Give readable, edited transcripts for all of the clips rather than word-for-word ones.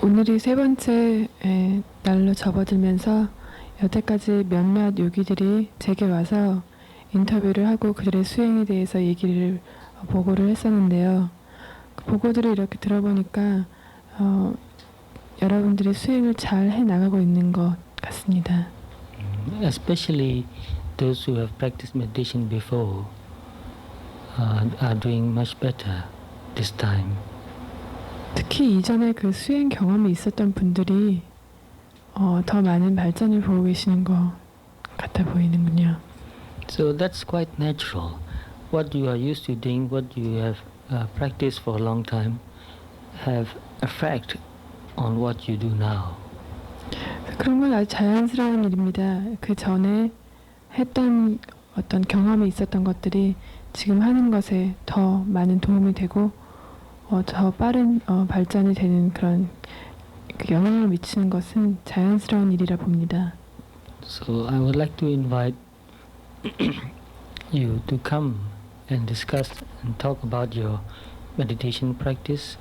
오늘이 세 번째 날로 접어들면서 여태까지 몇몇 요기들이 제게 와서 인터뷰를 하고 그들의 수행에 대해서 보고를 했었는데요. 그 보고들을 이렇게 들어보니까 여러분들이 수행을 잘 해나가고 있는 것 같습니다. Especially those who have practiced meditation before are doing much better this time. 특히 이전에 그 수행 경험이 있었던 분들이 더 많은 발전을 보고 계시는 것 같아 보이는군요. So that's quite natural. What you are used to doing, what you have practiced for a long time, have effect on what you do now. 그런 건 아주 자연스러운 일입니다. 그 전에 했던 어떤 경험이 있었던 것들이 지금 하는 것에 더 많은 도움이 되고 더 빠른 발전이 되는 그런 그 영향을 미치는 것은 자연스러운 일이라 봅니다. So I would like to invite you to come and discuss and talk about your meditation practice.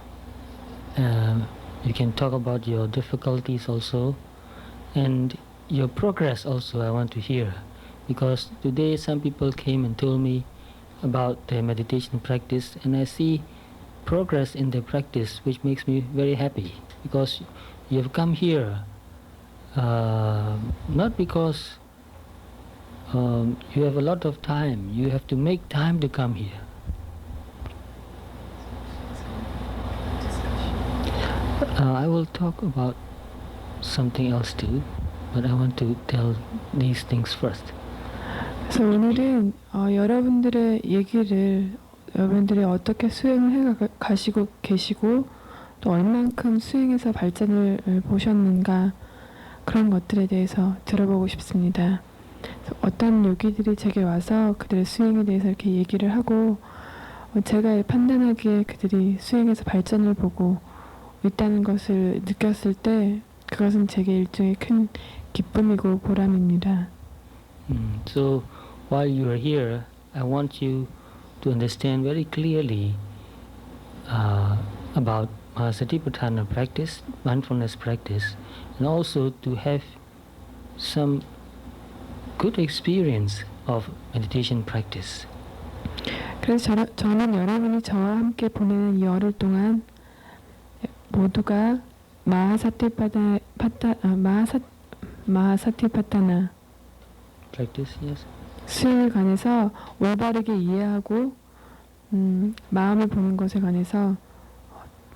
You can talk about your difficulties also, and your progress also I want to hear, because today some people came and told me about their meditation practice, and I see progress in their practice, which makes me very happy, because you have come here not because you have a lot of time. You have to make time to come here. I will talk about something else too, but I want to tell these things first. 그래서 오늘은 여러분들의 얘기를, 여러분들이 어떻게 수행을 해 가시고 계시고 또 얼만큼 수행에서 발전을 보셨는가, 그런 것들에 대해서 들어보고 싶습니다. 어떤 요기들이 제게 와서 그들의 수행에 대해서 이렇게 얘기를 하고 제가 판단하기에 그들이 수행에서 발전을 보고 있다는 것을 느꼈을 때 그것은 제게 일종의 큰 기쁨이고 보람입니다. So while you are here, I want you to understand very clearly about Mahasatipatthana practice, mindfulness practice, and also to have some good experience of meditation practice. 그래서 저는 여러분이 저와 함께 보내는 이 열흘 동안 모두가 마하사티파타나 Practice, yes. 수행에 관해서 올바르게 이해하고 마음을 보는 것에 관해서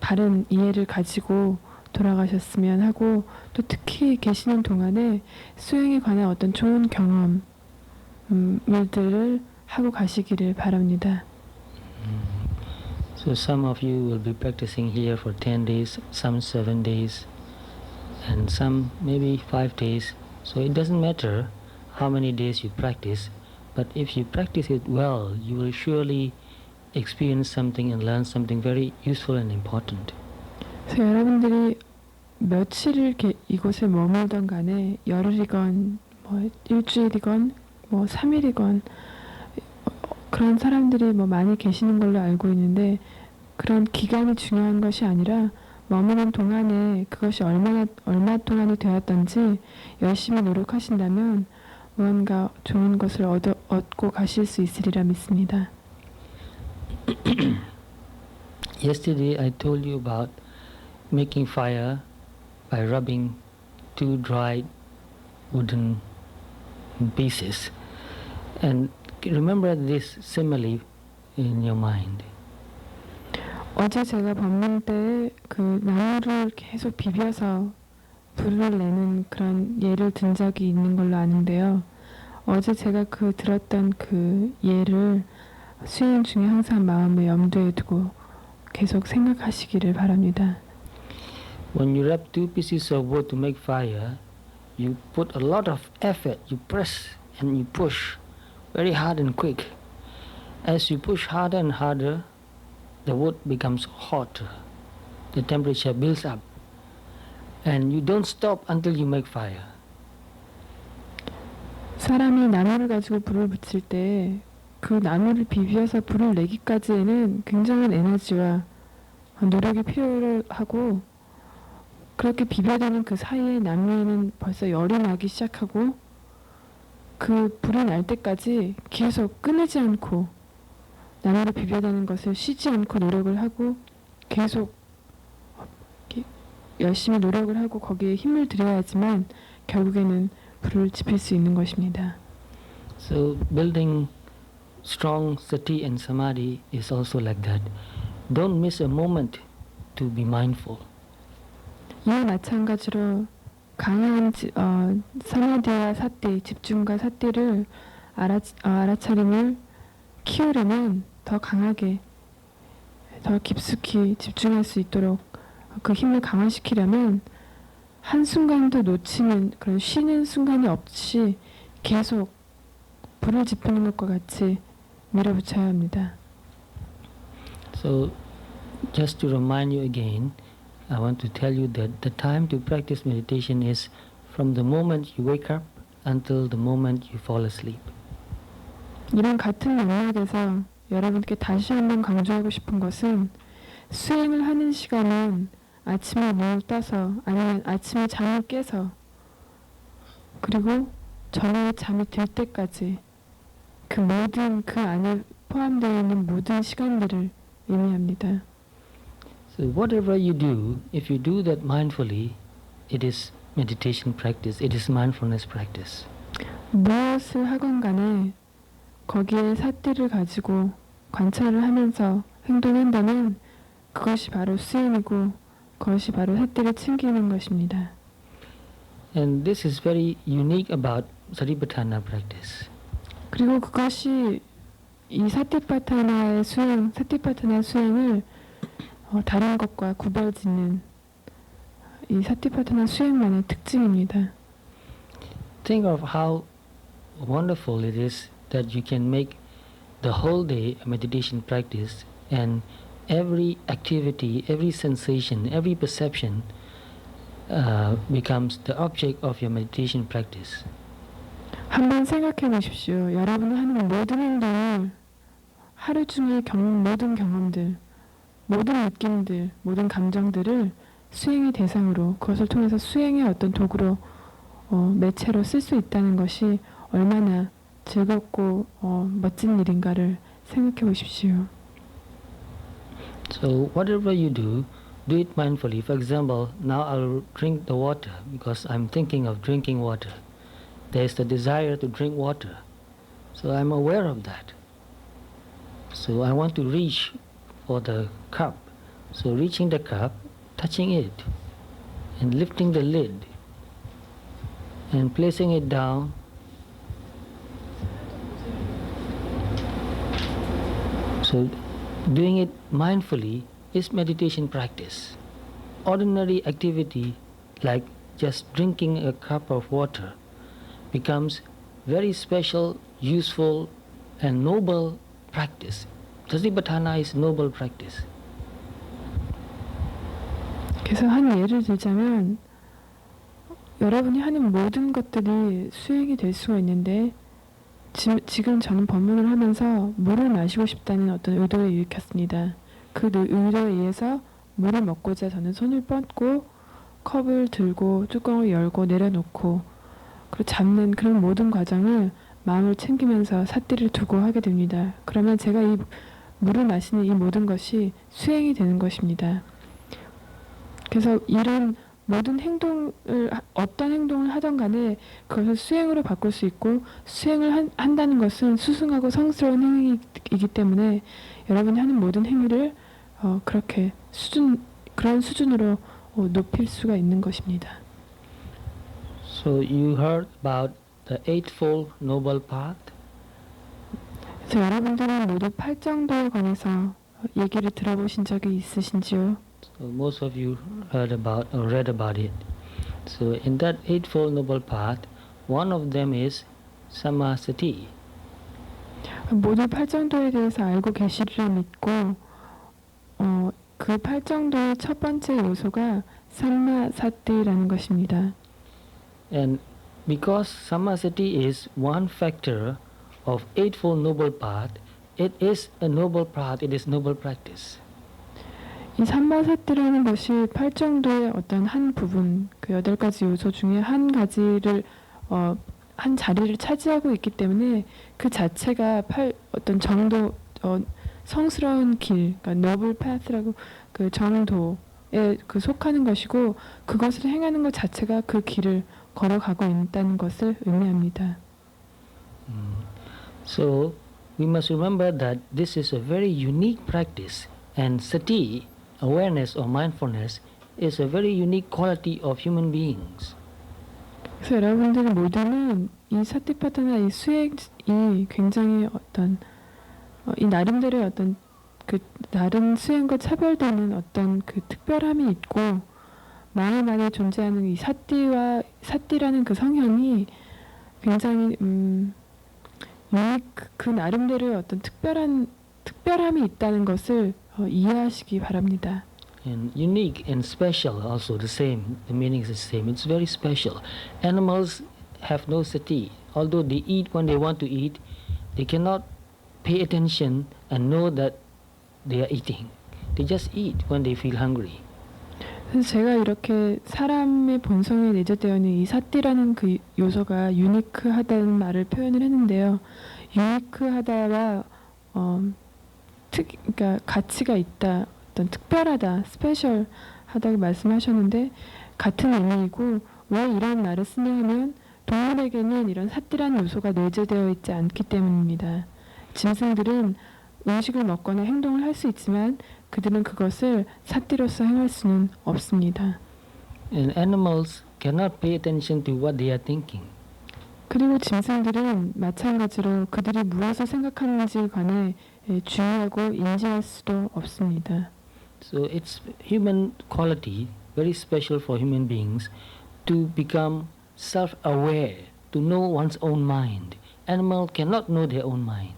바른 이해를 가지고 돌아가셨으면 하고, 또 특히 계시는 동안에 수행에 관한 어떤 좋은 경험들을 하고 가시기를 바랍니다. So some of you will be practicing here for 10 days, some 7 days, and some maybe 5 days. So it doesn't matter how many days you practice, but if you practice it well, you will surely experience something and learn something very useful and important. 그래서 여러분들이 며칠을 이곳에 머물던 간에 열흘이건 일주일이건 3일이건 그런 사람들이 많이 계시는 걸로 알고 있는데, 그런 기간이 중요한 것이 아니라 머무는 동안에 그것이 얼마 동안이 되었던지 열심히 노력하신다면 무언가 좋은 것을 얻고 가실 수 있으리라 믿습니다. Yesterday I told you about making fire by rubbing 2 dried wooden pieces, and remember this simile in your mind. 어제 제가 법문 때 그 나무를 계속 비벼서 불을 내는 그런 예를 든 적이 있는 걸로 아는데요. 어제 제가 들었던 그 예를 수행 중에 항상 마음의 염두에 두고 계속 생각하시기를 바랍니다. When you rub 2 pieces of wood to make fire, you put a lot of effort. You press and you push very hard and quick. As you push harder and harder, the wood becomes hotter. The temperature builds up. And you don't stop until you make fire. 사람이 나무를 가지고 불을 붙일 때 그 나무를 비벼서 불을 내기까지에는 굉장한 에너지와 노력이 필요하고 그렇게 비벼대는 그 사이에 나무에는 벌써 열이 나기 시작하고 그 불이 날 때까지 계속 끊이지 않고 나무를 비벼대는 것을 쉬지 않고 노력을 하고 계속 열심히 노력을 하고 거기에 힘을 들여야지만 결국에는 불을 지필 수 있는 것입니다. So building strong sati and samadhi is also like that. Don't miss a moment to be mindful. 이와 마찬가지로 강한 사마디와 사띠, 집중과 사띠를 알아차림을 키우려면 더 강하게, 더 깊숙이 집중할 수 있도록 그 힘을 강화시키려면 한순간도 놓치는 그런 쉬는 순간이 없이 계속 불을 지피는 것과 같이 밀어붙여야 합니다. So just to remind you again, I want to tell you that the time to practice meditation is from the moment you wake up until the moment you fall asleep. 이런 같은 맥락에서 여러분께 다시 한번 강조하고 싶은 것은 수행을 하는 시간은 아침에 눈을 떠서 아니면 아침에 잠을 깨서 그리고 저녁에 잠이 들 때까지 그 모든 그 안에 포함되어 있는 모든 시간들을 의미합니다. So whatever you do, if you do that mindfully, it is meditation practice, it is mindfulness practice. 무엇을 하건 간에 거기에 사띠를 가지고 관찰을 하면서 행동한다면 그것이 바로 수행이고 그것이 바로 사띠를 챙기는 것입니다. And this is very unique about Satipatthana practice. 그리고 그것이 이 사티파타나의 수행, 사티파타나 수행을 다른 것과 구별짓는 이 사티파타나 수행만의 특징입니다. Think of how wonderful it is that you can make the whole day a meditation practice and every activity, every sensation, every perception becomes the object of your meditation practice. 한번 생각해 보십시오. 여러분이 하는 모든 행동을 하루 중에 겪는 모든 경험들, 모든 느낌들, 모든 감정들을 수행의 대상으로 그것을 통해서 수행의 어떤 도구로 매체로 쓸 수 있다는 것이 얼마나 즐겁고 멋진 일인가를 생각해 보십시오. So whatever you do, do it mindfully. For example, now I'll drink the water because I'm thinking of drinking water. There's the desire to drink water. So I'm aware of that. So I want to reach for the cup. So reaching the cup, touching it, and lifting the lid, and placing it down. So doing it mindfully is meditation practice. Ordinary activity like just drinking a cup of water becomes very special, useful, and noble practice. Satipatthana is noble practice. 그래서 한 예를 들자면 여러분이 하는 모든 것들이 수행이 될 수가 있는데 지금 저는 법문을 하면서 물을 마시고 싶다는 어떤 의도에 유익했습니다. 그 의도에 의해서 물을 먹고자 저는 손을 뻗고 컵을 들고 뚜껑을 열고 내려놓고 그리고 잡는 그런 모든 과정을 마음을 챙기면서 사띠를 두고 하게 됩니다. 그러면 제가 이 물을 마시는 이 모든 것이 수행이 되는 것입니다. 그래서 이런 모든 행동을 어떤 행동을 하던 간에 그것을 수행으로 바꿀 수 있고 수행을 한다는 것은 수승하고 성스러운 행위이기 때문에 여러분이 하는 모든 행위를 그렇게 그런 수준으로 높일 수가 있는 것입니다. So you heard about the Eightfold Noble Path? 그래서 여러분들은 모두 팔정도에 관해서 얘기를 들어보신 적이 있으신지요? So most of you heard about or read about it. So in that Eightfold Noble Path, one of them is Sammasati. 모두 팔정도에 대해서 알고 계시리라 믿고 그 팔정도의 첫 번째 요소가 삼마사띠라는 것입니다. And because Sammasati is one factor of Eightfold Noble Path, it is a noble path, it is noble practice. 이 삼마사티라는 것이 팔정도의 어떤 한 부분, 그 8가지 요소 중에 한 가지를 한 자리를 차지하고 있기 때문에 그 자체가 어떤 정도 성스러운 길, 그러니까 noble path라고 그 정도에 그 속하는 것이고 그것을 행하는 것 자체가 그 길을 걸어가고 있다는 것을 의미합니다. So we must remember that this is a very unique practice, and sati, awareness or mindfulness, is a very unique quality of human beings. 그래서 여러분들 모두는 이 사티파타나 이 수행이 굉장히 어떤 이 나름대로의 어떤 그 다른 수행과 차별되는 어떤 그 특별함이 있고 마음 안에 존재하는 이 사티라는 그 성향이 굉장히 그 나름대로의 어떤 특별함이 있다는 것을 이해하시기 바랍니다. And unique and special also the same. The meaning is the same. It's very special. Animals have no sati. Although they eat when they want to eat, they cannot pay attention and know that they are eating. They just eat when they feel hungry. 그래서 제가 이렇게 사람의 본성에 내재되어 있는 이 사띠라는 그 요소가 유니크하다는 말을 표현을 했는데요. 유니크하다와 그러니까 가치가 있다, 어떤 특별하다, 스페셜하다고 말씀하셨는데 같은 의미이고 왜 이런 말을 쓰냐 하면 동물에게는 이런 사띠라는 요소가 내재되어 있지 않기 때문입니다. 짐승들은 음식을 먹거나 행동을 할 수 있지만 그들은 그것을 사띠로서 행할 수는 없습니다. And animals cannot pay attention to what they are thinking. 그리고 짐승들은 마찬가지로 그들이 무엇을 생각하는지에 관해 주의하고 인지할 수도 없습니다. So it's human quality, very special for human beings, to become self-aware, to know one's own mind. Animal cannot know their own mind.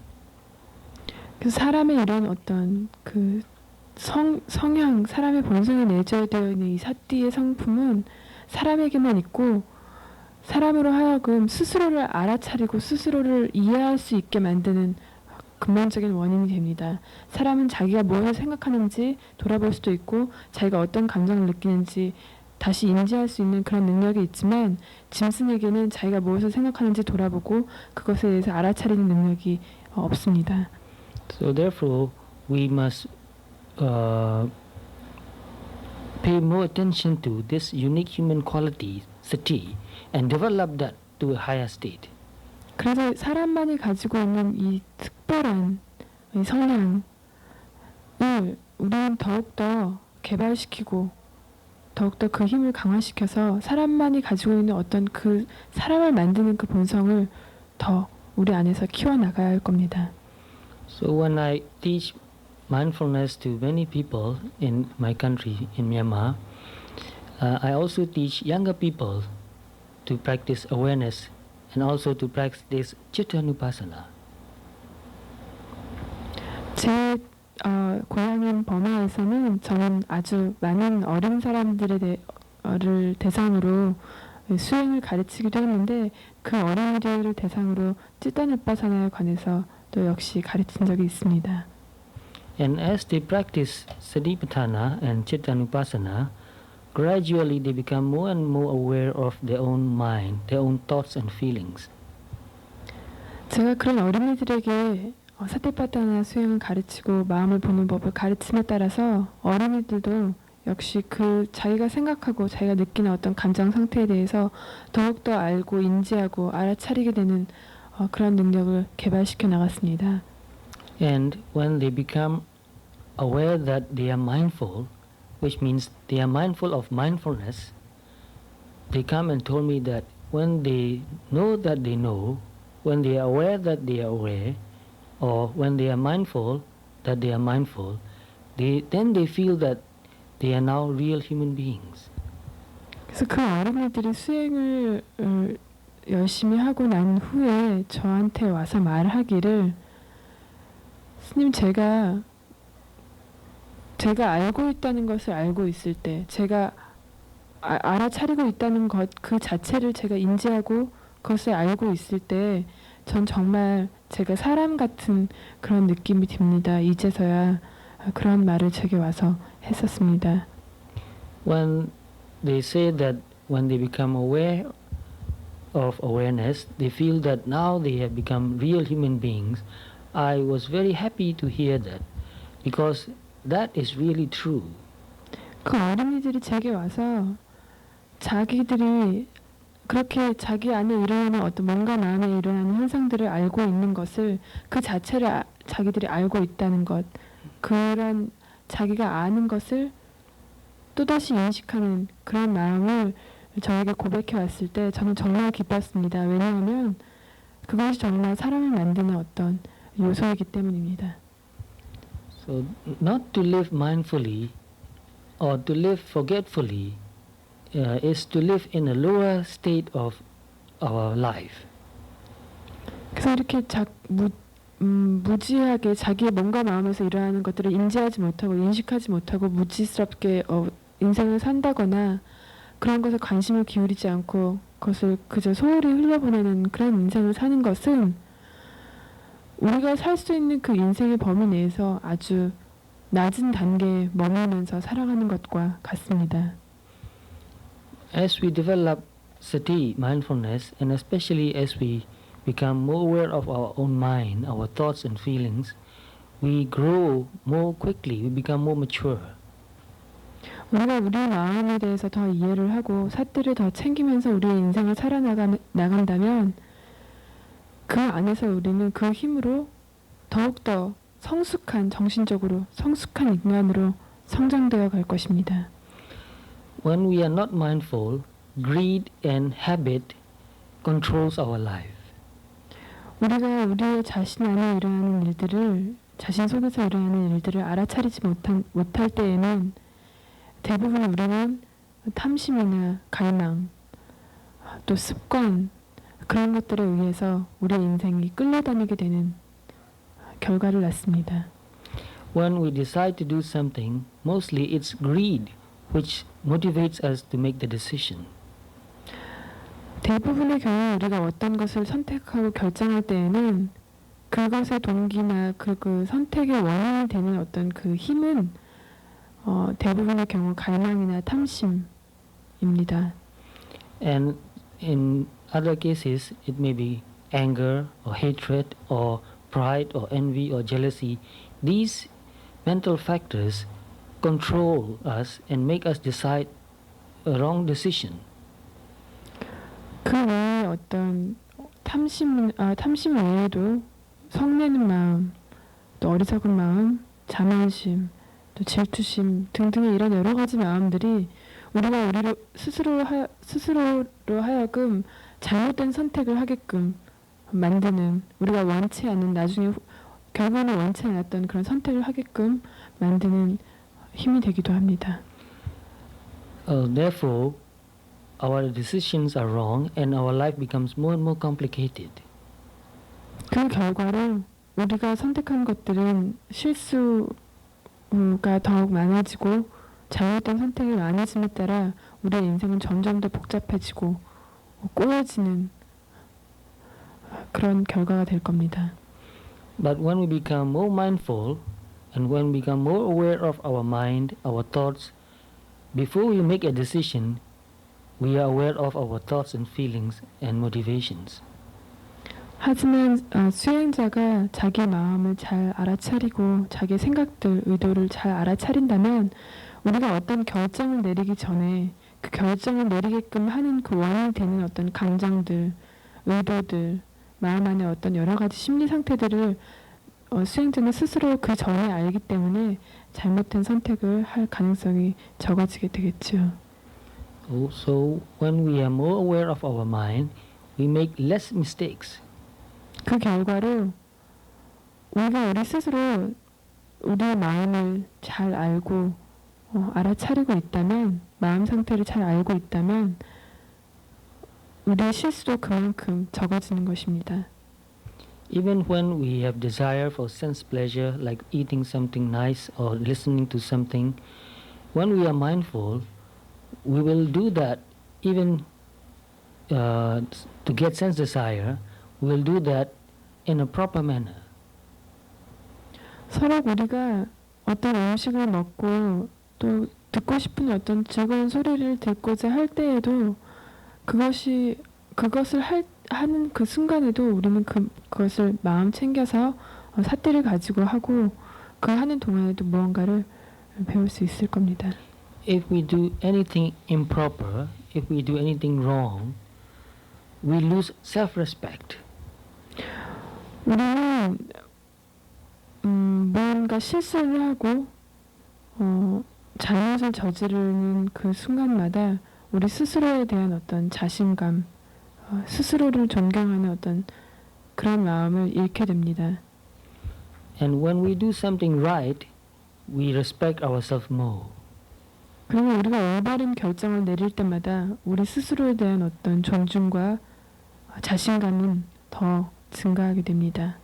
그 사람의 이런 어떤 그 성향, 사람의 본성에 내재되어 있는 이 사띠의 성품은 사람에게만 있고 사람으로 하여금 스스로를 알아차리고 스스로를 이해할 수 있게 만드는 근본적인 원인이 됩니다. 사람은 자기가 무엇을 생각하는지 돌아볼 수도 있고 자기가 어떤 감정을 느끼는지 다시 인지할 수 있는 그런 능력이 있지만 짐승에게는 자기가 무엇을 생각하는지 돌아보고 그것에 대해서 알아차리는 능력이 없습니다. So therefore, we must pay more attention to this unique human quality, sati, and develop that to a higher state. 그래서 사람만이 가지고 있는 이 특별한 이 성향을 우리는 더욱더 개발시키고 더욱더 그 힘을 강화시켜서 사람만이 가지고 있는 어떤 그 사람을 만드는 그 본성을 더 우리 안에서 키워나가야 할 겁니다. So when I teach mindfulness to many people in my country, in Myanmar, I also teach younger people to practice awareness and also to practice Chittanupassana. 제 고향인 버마에서는 저는 아주 많은 어린 사람들을 대상으로 수행을 가르치기도 했는데 그 어린이들을 대상으로 찌따누파사나에 관해서 또 역시 가르친 적이 있습니다. And as they practice Satipatthana and Chittanupassana, gradually they become more and more aware of their own mind, their own thoughts and feelings. 제가 그런 어린이들에게 사티파타나 수행을 가르치고 마음을 보는 법을 가르침에 따라서 어린이들도 역시 그 자기가 생각하고 자기가 느끼는 어떤 감정 상태에 대해서 더욱더 알고 인지하고 알아차리게 되는 그런 능력을 개발시켜 나갔습니다. And when they become aware that they are mindful, which means they are mindful of mindfulness, they come and told me that when they know that they know, when they are aware that they are aware, or when they are mindful that they are mindful, then they feel that they are now real human beings. 그래서 그 어린이들이 수행을 열심히 하고 난 후에 저한테 와서 말하기를 스님 제가 알고 있다는 것을 알고 있을 때 제가 알아차리고 있다는 것 그 자체를 제가 인지하고 그것을 알고 있을 때 전 정말 제가 사람 같은 그런 느낌이 듭니다. 이제서야 그런 말을 제게 와서 했었습니다. When they say that when they become aware of awareness, they feel that now they have become real human beings. I was very happy to hear that because that is really true. 그 어린이들이 제게 와서 자기들이 그렇게 자기 안에 일어나는 어떤 뭔가 마음에 일어나는 현상들을 알고 있는 것을 그 자체를 자기들이 알고 있다는 것, 그런 자기가 아는 것을 또다시 인식하는 그런 마음을 저에게 고백해 왔을 때 저는 정말 기뻤습니다. 왜냐하면 그것이 정말 사람을 만드는 어떤 요소이기 때문입니다. So not to live mindfully or to live forgetfully is to live in a lower state of our life. 그래서 이렇게 무지하게 자기의 몸과 마음에서 일어나는 것들을 인지하지 못하고 인식하지 못하고 무지스럽게 인생을 산다거나 그런 것에 관심을 기울이지 않고 그것을 그저 소홀히 흘려보내는 그런 인생을 사는 것은 우리가 살 수 있는 그 인생의 범위 내에서 아주 낮은 단계에 머물면서 살아가는 것과 같습니다. As we develop sati, mindfulness, and especially as we become more aware of our own mind, our thoughts and feelings, we grow more quickly, we become more mature. 우리가 우리 마음에 대해서 더 이해를 하고 삿대를 더 챙기면서 우리의 인생을 살아나간다면 그 안에서 우리는 그 힘으로 더욱더 성숙한 정신적으로 성숙한 인간으로 성장되어 갈 것입니다. When we are not mindful, greed and habit controls our life. 우리가 우리의 자신 안에 일어나는 일들을 자신 속에서 일어나는 일들을 알아차리지 못할 때에는 대부분 우리는 탐심이나 갈망, 또 습관 그런 것들에 의해서 우리의 인생이 끌려다니게 되는 결과를 낳습니다. When we decide to do something, mostly it's greed which motivates us to make the decision. 대부분의 경우 우리가 어떤 것을 선택하고 결정할 때에는 그것의 동기나 그 선택의 원인이 되는 어떤 그 힘은 대부분의 경우 갈망이나 탐심입니다. And in other cases, it may be anger or hatred or pride or envy or jealousy. These mental factors control us and make us decide a wrong decision. 그 외에 어떤 탐심 외에도 성내는 마음, 또 어리석은 마음, 자만심, 또 질투심 등등의 이런 여러 가지 마음들이 우리가 우리로 스스로로 하여금 잘못된 선택을 하게끔 만드는 우리가 원치 않는 나중에 결국에는 원치 않았던 그런 선택을 하게끔 만드는 힘이 되기도 합니다. Therefore, our decisions are wrong and our life becomes more and more complicated. 그 결과로 우리가 선택한 것들은 실수가 더욱 많아지고 잘못된 선택이 많아짐에 따라 우리의 인생은 점점 더 복잡해지고 꼬여지는 그런 결과가 될 겁니다. But when we become more mindful and when we become more aware of our mind, our thoughts, before we make a decision, we are aware of our thoughts and feelings and motivations. 하지만 수행자가 자기 마음을 잘 알아차리고 자기 생각들, 의도를 잘 알아차린다면 우리가 어떤 결정을 내리기 전에 그 결정을 내리게끔 하는 그 원인이 되는 어떤 감정들, 의도들, 마음 안에 어떤 여러 가지 심리 상태들을 수행자는 스스로 그 전에 알기 때문에 잘못된 선택을 할 가능성이 적어지게 되겠죠. So when we are more aware of our mind, we make less mistakes. 그 결과로 우리가 우리 스스로 우리의 마음을 잘 알고 알아차리고 있다면, 마음 상태를 잘 알고 있다면 우리의 실수도 그만큼 적어지는 것입니다. Even when we have desire for sense pleasure like eating something nice or listening to something, when we are mindful, we will do that even to get sense desire, we will do that in a proper manner. 서로 우리가 어떤 음식을 먹고 또 듣고 싶은 어떤 즐거운 소리를 듣고자 할 때에도 그것을 하는 그 순간에도 우리는 그것을 마음 챙겨서 삿대를 가지고 하고 그 하는 동안에도 무언가를 배울 수 있을 겁니다. If we do anything improper, if we do anything wrong, we lose self-respect. 우리는 무언가 실수를 하고 잘못을 저지르는 그 순간마다 우리 스스로에 대한 어떤 자신감, 스스로를 존경하는 어떤 그런 마음을 잃게 됩니다. And when we do something right, we respect ourselves more. 그리고 우리가 올바른 결정을 내릴 때마다 우리 스스로에 대한 어떤 존중과 자신감은 더 증가하게 됩니다.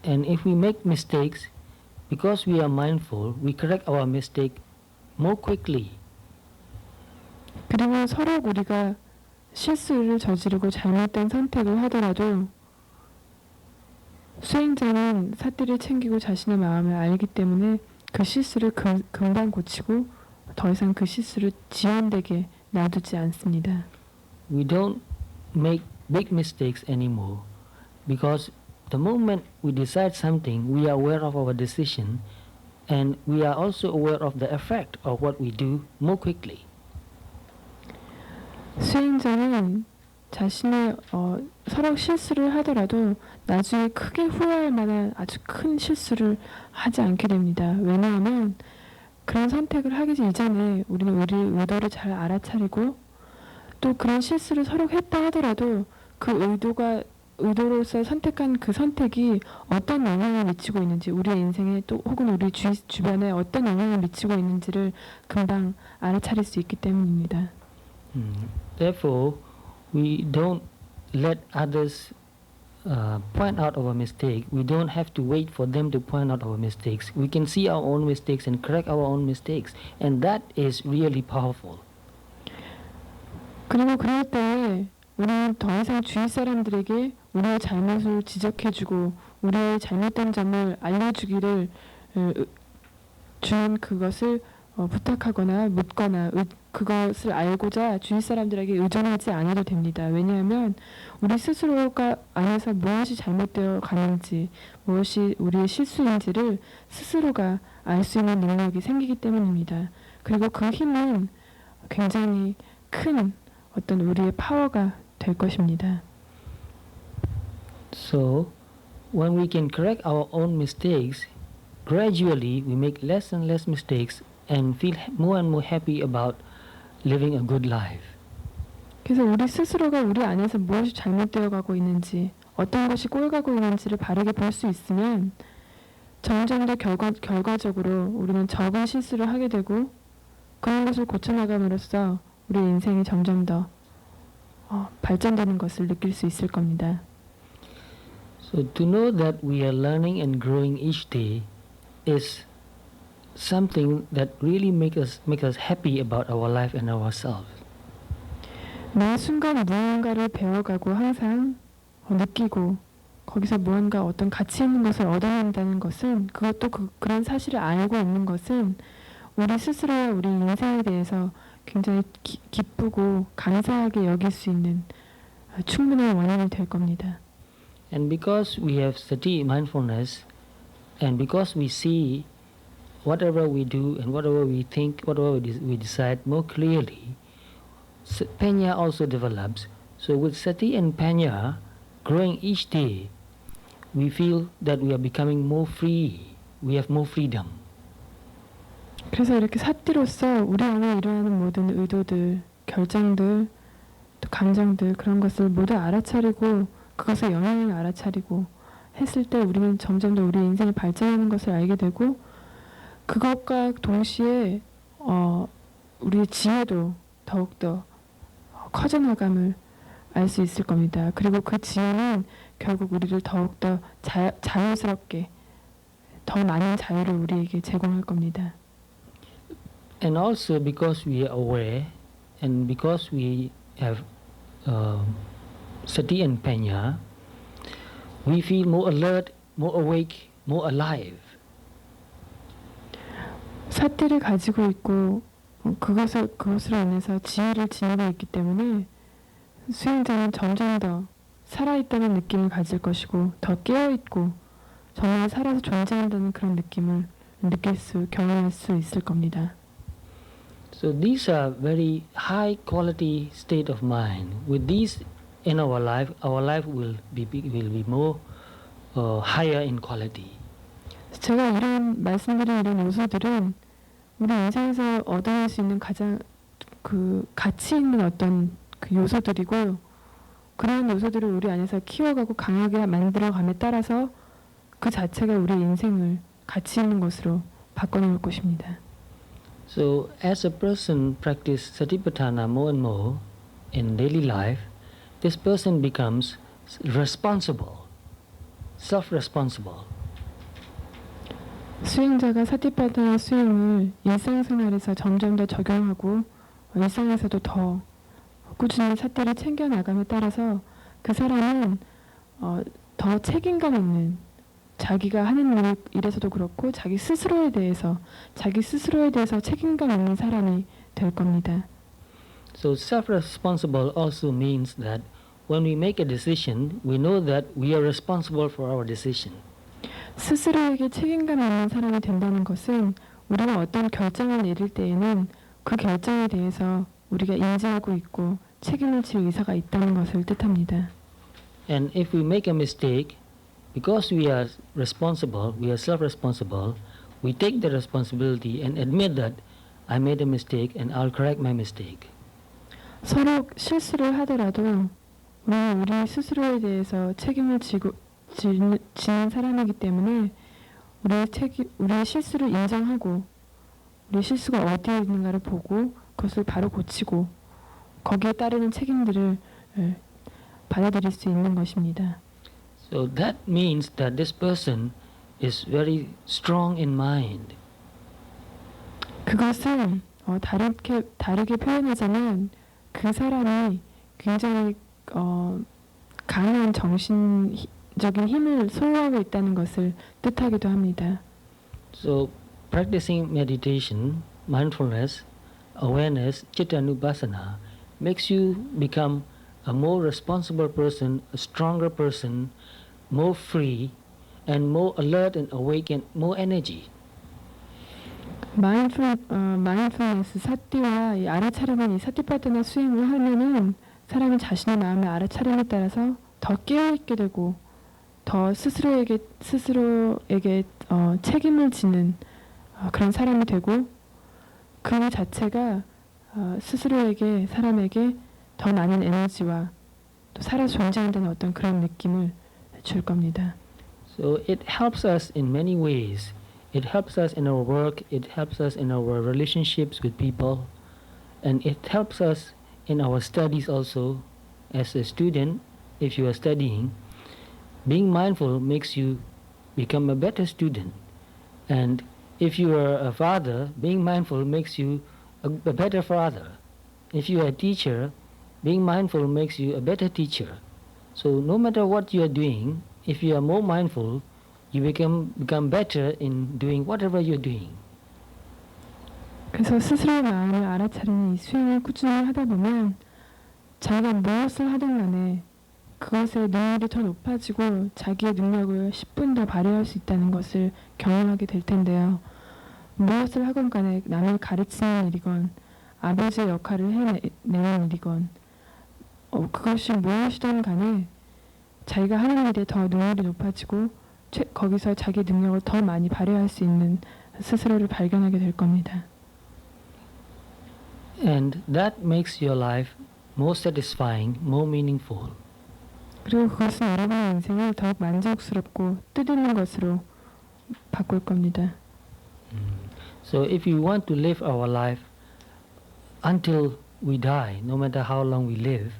And if we make mistakes, because we are mindful, we correct our mistake more quickly. 그리고 서로 우리가 실수를 저지르고 잘못된 선택을 하더라도 수행자는 삿대를 챙기고 자신의 마음을 알기 때문에 그 실수를 금방 고치고 더 이상 그 실수를 지연되게 놔두지 않습니다. We don't make big mistakes anymore because the moment we decide something, we are aware of our decision and we are also aware of the effect of what we do more quickly. 수행자는 자신의 서로 실수를 하더라도 나중에 크게 후회할 만한 아주 큰 실수를 하지 않게 됩니다. 왜냐하면 그런 선택을 하기 이전에 우리는 우리의 의도를 잘 알아차리고 또 그런 실수를 서로 했다 하더라도 그 의도로서 선택한 그 선택이 어떤 영향을 미치고 있는지 우리의 인생에 또 혹은 우리 주변에 어떤 영향을 미치고 있는지를 금방 알아차릴 수 있기 때문입니다. Therefore, we don't let others point out our mistake. We don't have to wait for them to point out our mistakes. We can see our own mistakes and correct our own mistakes, and that is really powerful. 그리고 그럴 때 우리는 더 이상 주위 사람들에게 우리의 잘못을 지적해주고 우리의 잘못된 점을 알려주기를 주는 그것을 부탁하거나 묻거나 그것을 알고자 주위 사람들에게 의존하지 않아도 됩니다. 왜냐하면 우리 스스로가 안에서 무엇이 잘못되어 가는지 무엇이 우리의 실수인지를 스스로가 알 수 있는 능력이 생기기 때문입니다. 그리고 그 힘은 굉장히 큰 어떤 우리의 파워가 될 것입니다. So, when we can correct our own mistakes, gradually we make less and less mistakes and feel more and more happy about living a good life. 그래서 우리 스스로가 우리 안에서 무엇이 잘못되어 가고 있는지 어떤 것이 꼴가고 있는지를 바르게 볼 수 있으면 점점 더 결과적으로 우리는 적은 실수를 하게 되고 그런 것을 고쳐나감으로써 우리 인생이 점점 더 발전되는 것을 느낄 수 있을 겁니다. So to know that we are learning and growing each day is something that really make us happy about our life and ourselves. 매 순간 무언가를 배워가고 항상 느끼고 거기서 무언가 어떤 가치 있는 것을 얻어낸다는 것은 그것도 그런 사실을 알고 있는 것은 우리 스스로와 우리 인생에 대해서 굉장히 기쁘고 감사하게 여길 수 있는 충분한 원인이 될 겁니다. And because we have sati mindfulness and because we see whatever we do and whatever we think, whatever we decide more clearly, Panya also develops. So with sati and Panya growing each day, we feel that we are becoming more free. We have more freedom. 그래서 이렇게 사띠로서 우리 안에 일어나는 모든 의도들, 결정들, 또 감정들 그런 것을 모두 알아차리고 그것의 영향을 알아차리고 했을 때 우리는 점점 더 우리 인생이 발전하는 것을 알게 되고 그것과 동시에 우리의 지혜도 더욱더 커져나감을 알 수 있을 겁니다. 그리고 그 지혜는 결국 우리를 더욱더 자유스럽게 더 많은 자유를 우리에게 제공할 겁니다. And also because we are aware and because we have sati and Panya, we feel more alert, more awake, more alive. 사티를 가지고 있고 그것으로 인해서 지혜를 지니고 있기 때문에 수행자는 점점 더 살아있다는 느낌을 가질 것이고 더 깨어있고 정말 살아서 존재한다는 그런 느낌을 경험할 수 있을 겁니다. So these are very high quality state of mind. With these in our life will be more higher in quality. 제가 이런 말씀드린 이런 요소들은 우리 인생에서 얻어낼 수 있는 가장 그 가치 있는 어떤 그 요소들이고 그런 요소들을 우리 안에서 키워가고 강하게 만들어감에 따라서 그 자체가 우리 인생을 가치 있는 것으로 바꿔놓을 것입니다. So as a person practice Satipatthana more and more in daily life, this person becomes responsible, self-responsible. 수행자가 사티파타나 수행을 일상생활에서 점점 더 적용하고 일상에서도 더 꾸준히 사티를 챙겨나감에 따라서 그 사람은 더 책임감 있는 자기가 하는 일에서도 그렇고 자기 스스로에 대해서 책임감 있는 사람이 될 겁니다. So self-responsible also means that when we make a decision, we know that we are responsible for our decision. 스스로에게 책임감 있는 사람이 된다는 것은 우리가 어떤 결정을 내릴 때에는 그 결정에 대해서 우리가 인지하고 있고 책임을 질 의사가 있다는 것을 뜻합니다. And if we make a mistake, because we are responsible, we are self-responsible, we take the responsibility and admit that I made a mistake and I'll correct my mistake. 서로 실수를 하더라도 우리 스스로에 대해서 책임을 지는 사람이기 때문에 우리의 실수를 인정하고 우리 실수가 어디에 있는가를 보고 그것을 바로 고치고 거기에 따르는 책임들을 받아들일 수 있는 것입니다. So that means that this person is very strong in mind. 그것은 다르게 표현하자면 그 사람이 굉장히 강한 정신적인 힘을 소유하고 있다는 것을 뜻하기도 합니다. So practicing meditation, mindfulness, awareness, chittanupassana makes you become a more responsible person, a stronger person, more free, and more alert and awake and more energy. 마인드풀니스 사티와 이 알아차림은 이 사티파타나 수행을 하면은 사람이 자신의 마음의 알아차림에 따라서 더 깨어있게 되고 더 스스로에게 책임을 지는 그런 사람이 되고 그 자체가 사람에게 더 많은 에너지와 또 살아 존재한다는 어떤 그런 느낌을 줄 겁니다. So it helps us in many ways. It helps us in our work, it helps us in our relationships with people, and it helps us in our studies also. As a student, if you are studying, being mindful makes you become a better student. And if you are a father, being mindful makes you a better father. If you are a teacher, being mindful makes you a better teacher. So no matter what you are doing, if you are more mindful, you become better in doing whatever you're doing. 그래서 스스로의 마음을 알아차리는 이 수행을 꾸준히 하다 보면 자기가 무엇을 하든 간에 그것의 능률이 더 높아지고 자기의 능력을 10분 더 발휘할 수 있다는 것을 경험하게 될 텐데요. 무엇을 하건 간에 남을 가르치는 일이건 아버지의 역할을 해내는 일이건 그것이 무엇이든 간에 자기가 하는 일에 더 능률이 높아지고 거기서 자기 능력을 더 많이 발휘할 수 있는 스스로를 발견하게 될 겁니다. And that makes your life more satisfying, more meaningful. 그리고 그것은 여러분의 인생을 더욱 만족스럽고 뜻있는 것으로 바꿀 겁니다. So if you want to live our life until we die, no matter how long we live,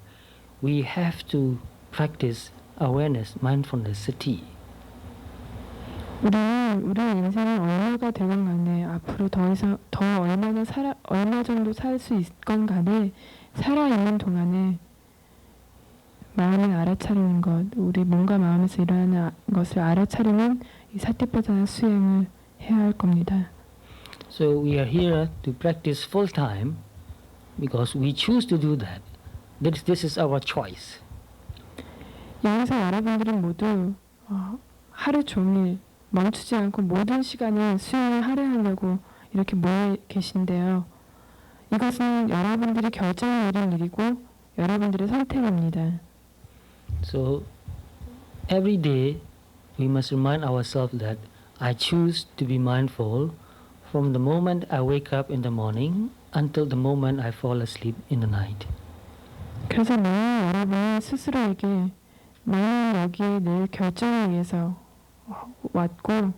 we have to practice awareness, mindfulness, sati. 우리의 인생은 얼마가 되건 간에 앞으로 얼마 정도 살 수 있건 간에 살아있는 동안에 마음을 알아차리는 것, 우리 몸과 마음에서 일어나는 것을 알아차리는 이 사티파타나 수행을 해야 할 겁니다. So we are here to practice full time because we choose to do that. This is our choice. 여기서 여러분들은 모두 하루 종일 멈추지 않고 모든 시간을 수행을 할애하려고 이렇게 모여 계신데요. 이것은 여러분들이 결정을 내린 일이고 여러분들의 선택입니다. So every day we must remind ourselves that I choose to be mindful from the moment I wake up in the morning until the moment I fall asleep in the night. 그래서 매일 여러분이 스스로에게 나는 여기에 늘 결정을 위해서 왔고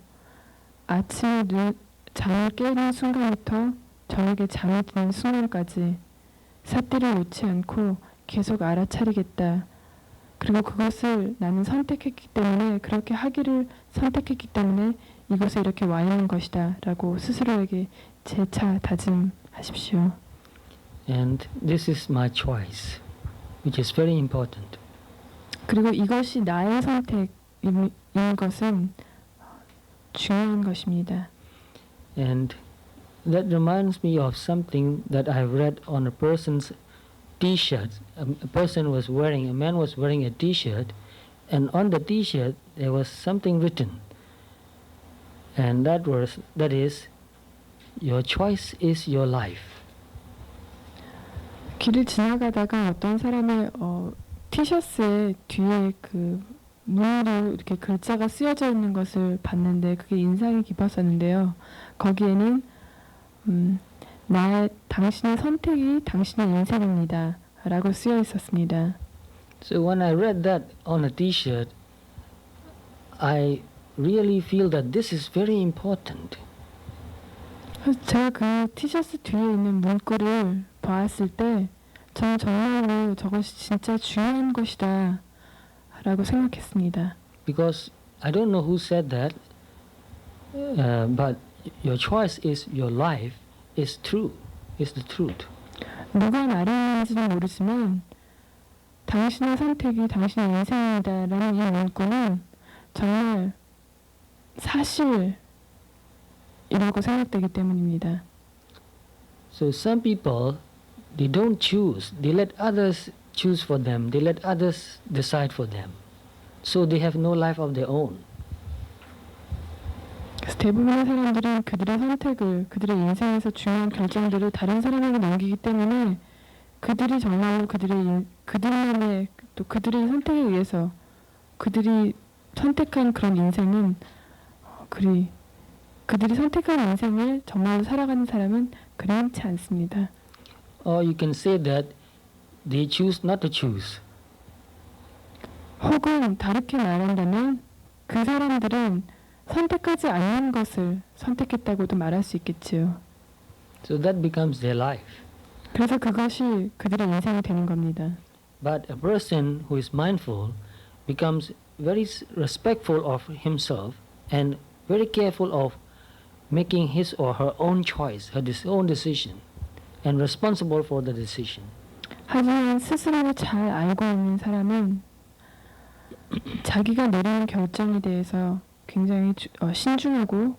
아침에 잠을 깨는 순간부터 저녁에 잠이 드는 순간까지 삿대를 놓지 않고 계속 알아차리겠다. 그리고 그것을 나는 선택했기 때문에 그렇게 하기를 선택했기 때문에 이곳에 이렇게 와 있는 것이다 라고 스스로에게 재차 다짐하십시오. And this is my choice, which is very important. 그리고 이것이 나의 선택인 것은 중요한 것입니다. And that reminds me of something that I read on a person's T-shirt. A man was wearing a T-shirt, and on the T-shirt there was something written, and that is, your choice is your life. 길을 지나가다가 어떤 사람의 티셔츠에 뒤에 그 문으로 이렇게 글자가 쓰여져 있는 것을 봤는데 그게 인상이 깊었었는데요. 거기에는 당신의 선택이 당신의 인생입니다 라고 쓰여 있었습니다. So when I read that on a T-shirt, I really feel that this is very important. 제가 그 티셔츠 뒤에 있는 문구를 보았을 때 저는 정말로 저것이 진짜 중요한 것이다 라고 생각했습니다. Because I don't know who said that, but your choice is your life is true, is the truth. 누가 말했는지는 모르지만 당신의 선택이 당신의 인생이다 라는 이 문구는 정말 사실이라고 생각되기 때문입니다. So some people, they don't choose. They let others choose for them. They let others decide for them. So they have no life of their own. 그래서 대부분의 사람들은 그들의 선택을, 그들의 인생에서 중요한 결정들을 다른 사람에게 넘기기 때문에 그들이 정말로 그들만의 또 그들의 선택에 의해서 그들이 선택한 그런 인생은 그들이 선택한 인생을 정말로 살아가는 사람은 그리 많지 않습니다. Or you can say that they choose not to choose. 혹은 다르게 말한다면 그 사람들은 선택하지 않는 것을 선택했다고도 말할 수 있겠지요. So that becomes their life. 그래서 그것이 그들의 인생이 되는 겁니다. But a person who is mindful becomes very respectful of himself and very careful of making his or her own choice, her own decision, and responsible for the decision. 하지만 스스로를 잘 알고 있는 사람은 자기가 내리는 결정에 대해서 굉장히 신중하고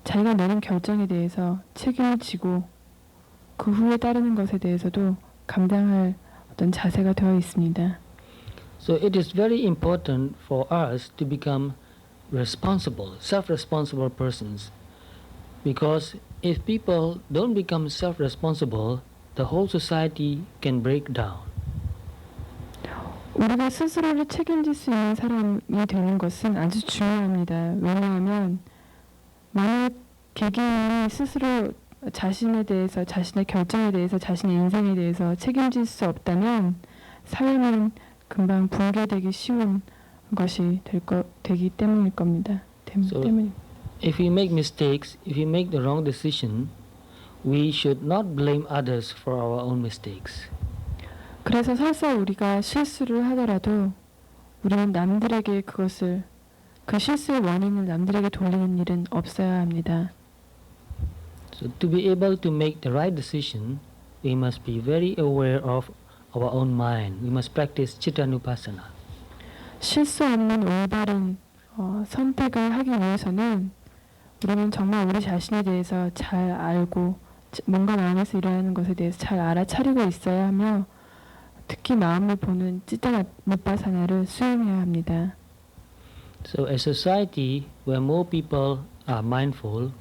자기가 내린 결정에 대해서 책임을 지고 그 후에 따르는 것에 대해서도 감당할 어떤 자세가 되어 있습니다. So it is very important for us to become responsible, self-responsible persons. Because if people don't become self-responsible, the whole society can break down. 우리가 스스로를 책임질 수 있는 사람이 되는 것은 아주 중요합니다. 왜냐하면 만약 개개인이 스스로 자신에 대해서, 자신의 결정에 대해서, 자신의 인생에 대해서 책임질 수 없다면 사회는 금방 붕괴되기 쉬운 것이 되기 때문일 겁니다. If we make mistakes, if we make the wrong decision, we should not blame others for our own mistakes. 그래서 설사 우리가 실수를 하더라도 우리는 남들에게 그 실수의 원인을 남들에게 돌리는 일은 없어야 합니다. So to be able to make the right decision, we must be very aware of our own mind. We must practice Chittanupassana. 실수 없는 올바른 선택을 하기 위해서는 우리는 정말 우리 자신에 대해서 잘 알고 뭔가 마음에서 일어나는 것에 대해서 잘 알아차리고 있어야 하며 특히 마음을 보는 찌따 밑바사나를 수행해야 합니다. So a society where more people are mindful,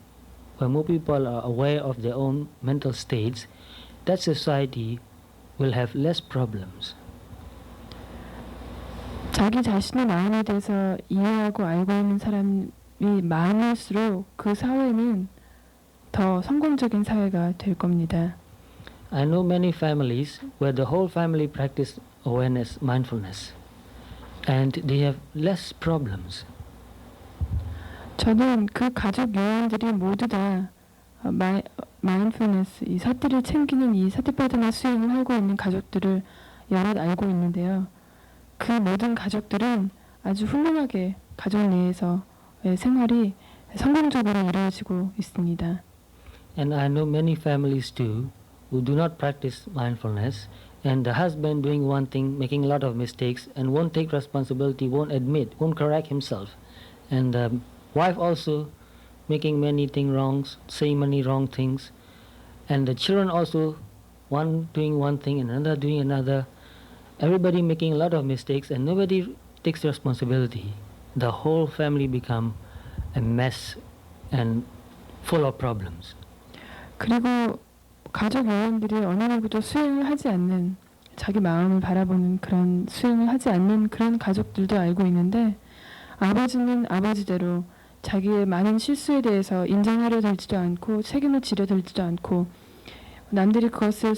where more people are aware of their own mental states, that society will have less problems. 자기 자신의 마음에 대해서 이해하고 알고 있는 사람이 많을수록 그 사회는 더 성공적인 사회가 될 겁니다. I know many families where the whole family practice awareness, mindfulness, and they have less problems. 저는 그 가족 요원들이 모두 다 마인드풀니스, 이 사티를 챙기는 이 사티파드나 수행을 하고 있는 가족들을 여럿 알고 있는데요. 그 모든 가족들은 아주 훌륭하게 가족 내에서의 생활이 성공적으로 이루어지고 있습니다. And I know many families too who do not practice mindfulness, and the husband doing one thing, making a lot of mistakes, and won't take responsibility, won't admit, won't correct himself, and the wife also making many things wrong, saying many wrong things, and the children also one doing one thing and another doing another, everybody making a lot of mistakes, and nobody takes responsibility. The whole family become a mess and full of problems. 그리고 가족 요원들이 어느 누구도 수행을 하지 않는, 자기 마음을 바라보는 그런 수행을 하지 않는 그런 가족들도 알고 있는데, 아버지는 아버지대로 자기의 많은 실수에 대해서 인정하려 들지도 않고 책임을 지려 들지도 않고, 남들이 그것을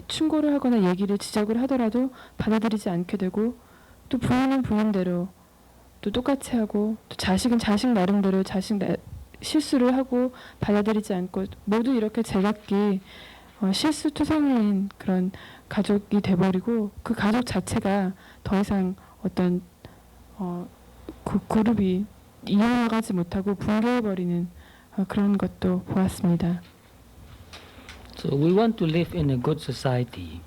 충고를 하거나 얘기를 지적을 하더라도 받아들이지 않게 되고, 또 부인은 부인대로 또 똑같이 하고, 또 자식은 자식 나름대로 실수를 하고 받아들이지 않고, 모두 이렇게 제각기 실수투성이인 그런 가족이 돼버리고, 그 가족 자체가 더 이상 어떤 그 그룹이 이어나가지 못하고 붕괴해버리는 그런 것도 보았습니다. So we want to live in a good society.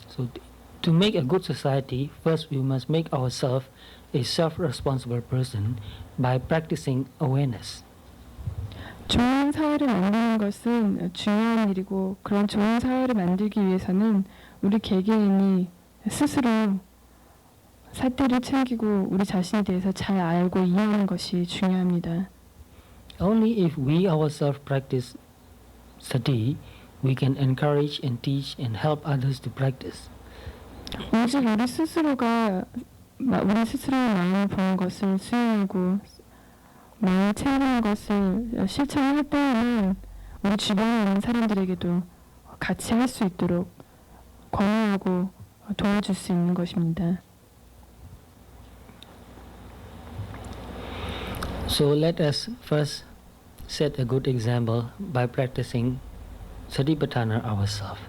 So to make a good society, first we must make ourselves a self-responsible person by practicing awareness. 좋은 사회를 만드는 것은 중요한 일이고, 그런 좋은 사회를 만들기 위해서는 우리 개개인이 스스로 사태를 챙기고 우리 자신에 대해서 잘 알고 이해하는 것이 중요합니다. Only if we ourselves practice sati, we can encourage and teach and help others to practice. 오직 우리 스스로의 마음을 보는 것을 수행하고 마음을 챙기는 것을 실천할 때에는 우리 주변에 있는 사람들에게도 같이 할 수 있도록 권유하고 도와줄 수 있는 것입니다. So let us first set a good example by practicing Satipatthana ourselves.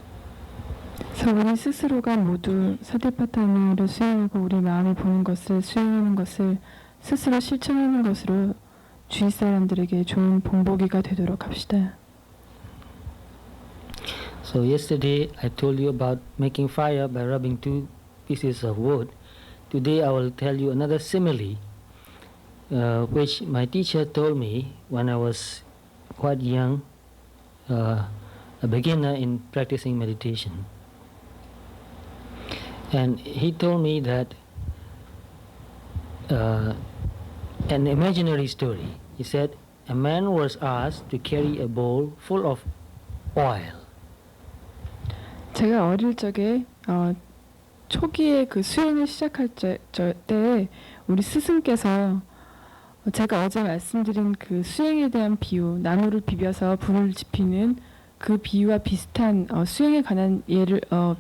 그래서 우리 스스로가 모두 사티파타나를 수행하고 우리 마음을 보는 것을 수행하는 것을 스스로 실천하는 것으로 주위 사람들에게 좋은 본보기가 되도록 합시다. So yesterday I told you about making fire by rubbing two pieces of wood. Today I will tell you another simile which my teacher told me when I was quite young, a beginner in practicing meditation. And he told me that an imaginary story. He said a man was asked to carry a bowl full of oil. 제가 어릴 적에 초기에 그 수행을 시작할 때에 우리 스승께서 제가 어제 말씀드린 그 수행에 대한 비유, 나무를 비벼서 불을 지피는 그 비유와 비슷한 수행에 관한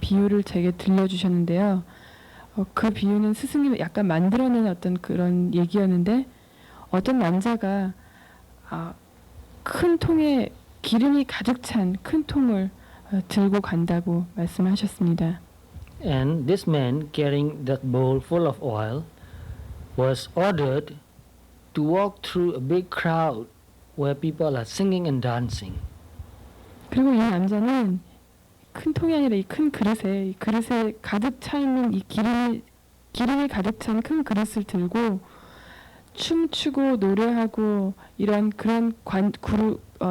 비유를 제게 들려주셨는데요. 그 비유는 스승님이 약간 만들어낸 어떤 그런 얘기였는데, 어떤 남자가 큰 통에 기름이 가득 찬 큰 통을 들고 간다고 말씀하셨습니다. And this man carrying that bowl full of oil was ordered to walk through a big crowd where people are singing and dancing. 그리고 이 남자는 큰 통이 아니라 이 큰 그릇에 가득 차 있는 이 기름이 가득 찬 큰 그릇을 들고 춤추고 노래하고 이런 그런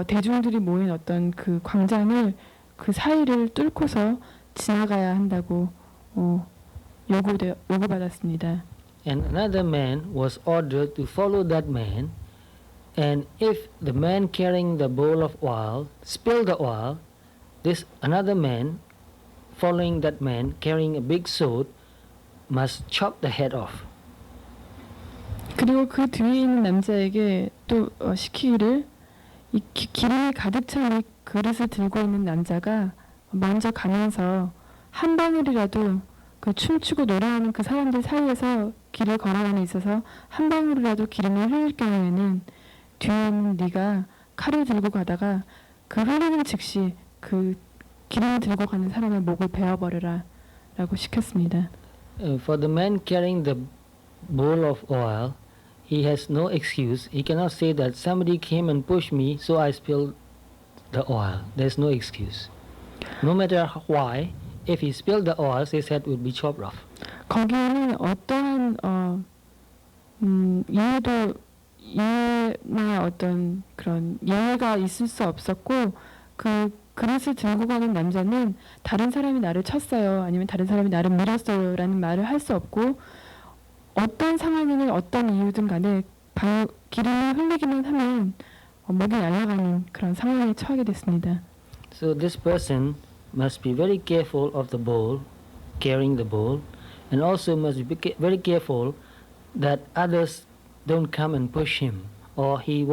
대중들이 모인 어떤 그 광장을 그 사이를 뚫고서 지나가야 한다고 요구받았습니다. And another man was ordered to follow that man, and if the man carrying the bowl of oil spilled the oil, this another man following that man carrying a big sword must chop the head off. 그리고 그 뒤에 있는 남자에게 또 시키기를 이 기름이 가득 찬 이 그릇을 들고 있는 남자가 먼저 가면서 한 방울이라도 그 춤추고 노래하는 그 사람들 사이에서 길을 걸어가는 데 있어서 한 방울이라도 기름을 흘릴 경우에는 뒤에 있는 네가 칼을 들고 가다가 그 흘리는 즉시 그 기름을 들고 가는 사람의 목을 베어버려라 라고 시켰습니다. For the man carrying the bowl of oil, he has no excuse. He cannot say that somebody came and pushed me, so I spilled the oil. There's no excuse. No matter why, if he spilled the oil, his head would be chopped off. 거기에는 어떠한 이해나 어떤 그런 예외가 있을 수 없었고 그 그릇을 들고 가는 남자는 다른 사람이 나를 쳤어요. 아니면 다른 사람이 나를 밀었어요. 라는 말을 할 수 없고 어떤 상황이든 어떤 이유든 간에 기름을 흘리기만 하면 목이 날아가는 그런 상황에 처하게 됐습니다. So this person must be very careful of the bowl, carrying the bowl, and also must be very careful that others don't come and push him, or he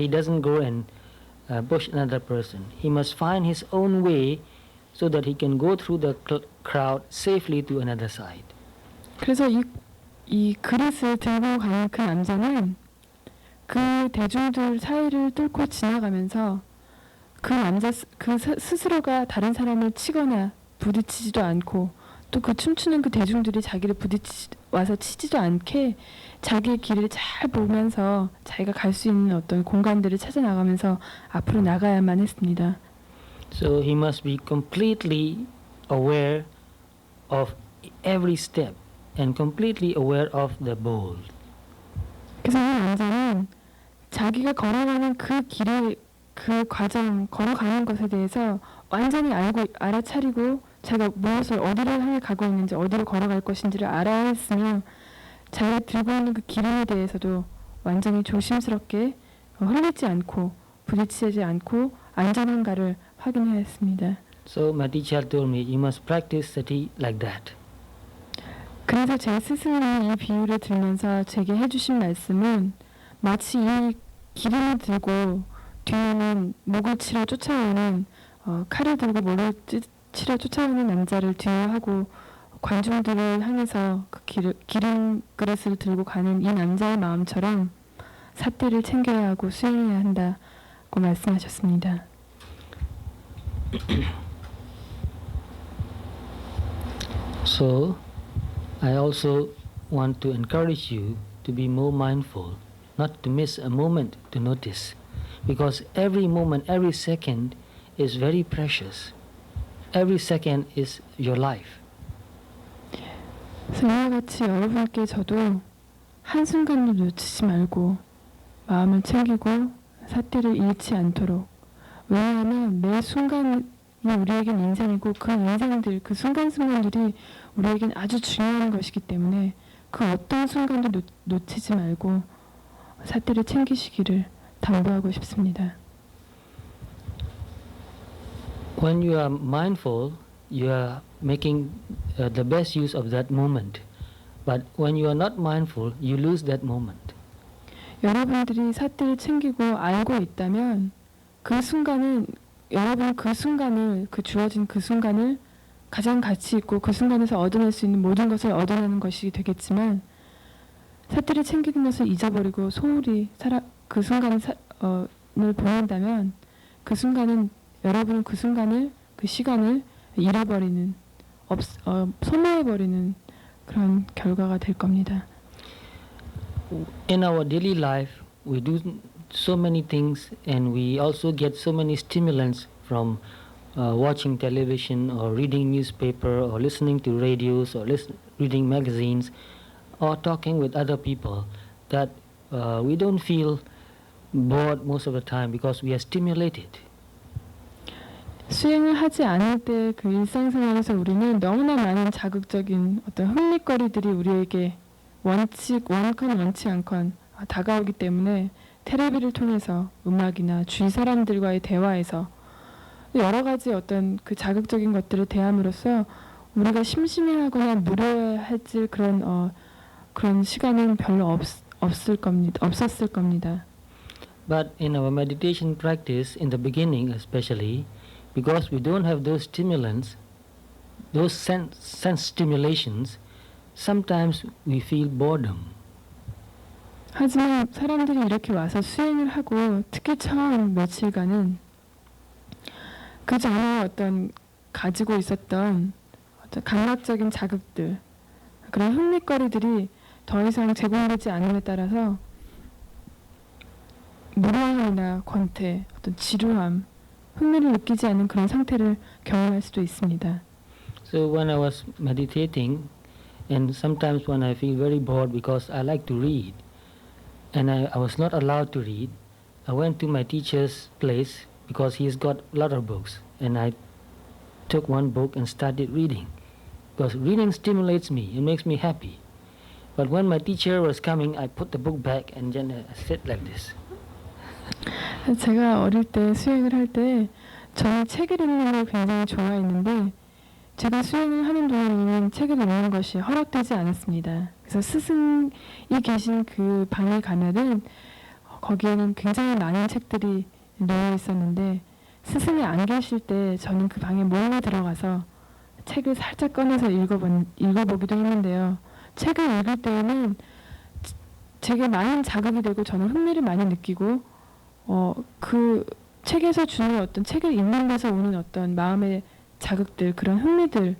doesn't go and push another person. He must find his own way so that he can go through the crowd safely to another side. 그래서 이 그릇을 들고 가는 그 남자는 그 대중들 사이를 뚫고 지나가면서 그 남자 스스로가 다른 사람을 치거나 부딪히지도 않고 또 그 춤추는 그 대중들이 자기를 와서 치지도 않게 자기의 길을 잘 보면서 자기가 갈 수 있는 어떤 공간들을 찾아 나가면서 앞으로 나가야만 했습니다. So he must be completely aware of every step and completely aware of the bowl. 그래서 이 남자는 자기가 걸어가는 그 길의 그 과정, 걸어가는 것에 대해서 완전히 알아차리고 자기가 무엇을 어디를 향해 가고 있는지 어디로 걸어갈 것인지를 알아야 했으며 자기가 들고 있는 그 기름에 대해서도 완전히 조심스럽게 흘리지 않고 부딪히지 않고 안전한가를 확인해야 했습니다. So my teacher told me you must practice sati like that. 그래서 제 스승이 이 비유를 들면서 제게 해주신 말씀은 마치 이 기름을 들고 뒤에는 목을 치러 쫓아오는 칼을 들고 목을 치러 쫓아오는 남자를 뒤에 하고 관중들을 향해서 그 기름 그릇을 들고 가는 이 남자의 마음처럼 삿대를 챙겨야 하고 수행해야 한다고 말씀하셨습니다. So I also want to encourage you to be more mindful, not to miss a moment to notice, because every moment, every second is very precious. Every second is your life. 그래서 이와 같이 여러분께 저도 한순간도 놓치지 말고 마음을 챙기고 삿대를 잃지 않도록, 왜냐하면 매 순간이 우리에겐 인생이고 그 인생들, 그 순간순간들이 우리에겐 아주 중요한 것이기 때문에 그 어떤 순간도 놓치지 말고 삿대를 챙기시기를 당부하고 싶습니다. When you are mindful, you are making the best use of that moment. But when you are not mindful, you lose that moment. 여러분들이 삿대를 챙기고 알고 있다면 그 순간은 여러분 그 순간을, 그 주어진 그 순간을 가장 가치 있고 그 순간에서 얻어낼 수 있는 모든 것을 얻어내는 것이 되겠지만 삿대를 챙기는 것을 잊어버리고 소홀히 그 순간을 보낸다면 그 순간은 여러분은 그 순간을, 그 시간을 잃어버리는, 소모해버리는 그런 결과가 될 겁니다. In our daily life, we do so many things and we also get so many stimulants from watching television or reading newspaper or listening to radios or reading magazines or talking with other people that we don't feel bored most of the time because we are stimulated. 수행을 하지 않을 때 그 일상생활에서 우리는 너무나 많은 자극적인 어떤 흥미거리들이 우리에게 원건 원치 않건 다가오기 때문에 테레비를 통해서 음악이나 주위 사람들과의 대화에서 여러 가지 어떤 그 자극적인 것들을 대함으로써 우리가 심심해하거나 무료해질 그런 시간은 별로 없었을 겁니다. But in our meditation practice, in the beginning especially, because we don't have those stimulants, those sense stimulations, sometimes we feel boredom. 하지만 사람들이 이렇게 와서 수행을 하고 특히 처음 며칠간은 그 전에 어떤 가지고 있었던 어떤 감각적인 자극들, 그런 흥미거리들이 더 이상 제공되지 않음에 따라서 무료함이나 권태, 어떤 지루함, 흥미를 느끼지 않는 그런 상태를 경험할 수도 있습니다. So when I was meditating, and sometimes when I feel very bored because I like to read, and I was not allowed to read, I went to my teacher's place because he's got a lot of books, and I took one book and started reading. Because reading stimulates me, it makes me happy. But when my teacher was coming, I put the book back and then I sat like this. 제가 어릴 때 수행을 할 때 저는 책을 읽는 걸 굉장히 좋아했는데 제가 수행을 하는 동안에는 책을 읽는 것이 허락되지 않았습니다. 그래서 스승이 계신 그 방에 가면은 거기에는 굉장히 많은 책들이 놓여 있었는데 스승이 안 계실 때 저는 그 방에 몰래 들어가서 책을 살짝 꺼내서 읽어보기도 했는데요. 책을 읽을 때에는 제게 많은 자극이 되고 저는 흥미를 많이 느끼고 그 책에서 주는 어떤 책을 읽는 데서 오는 어떤 마음의 자극들, 그런 흥미들이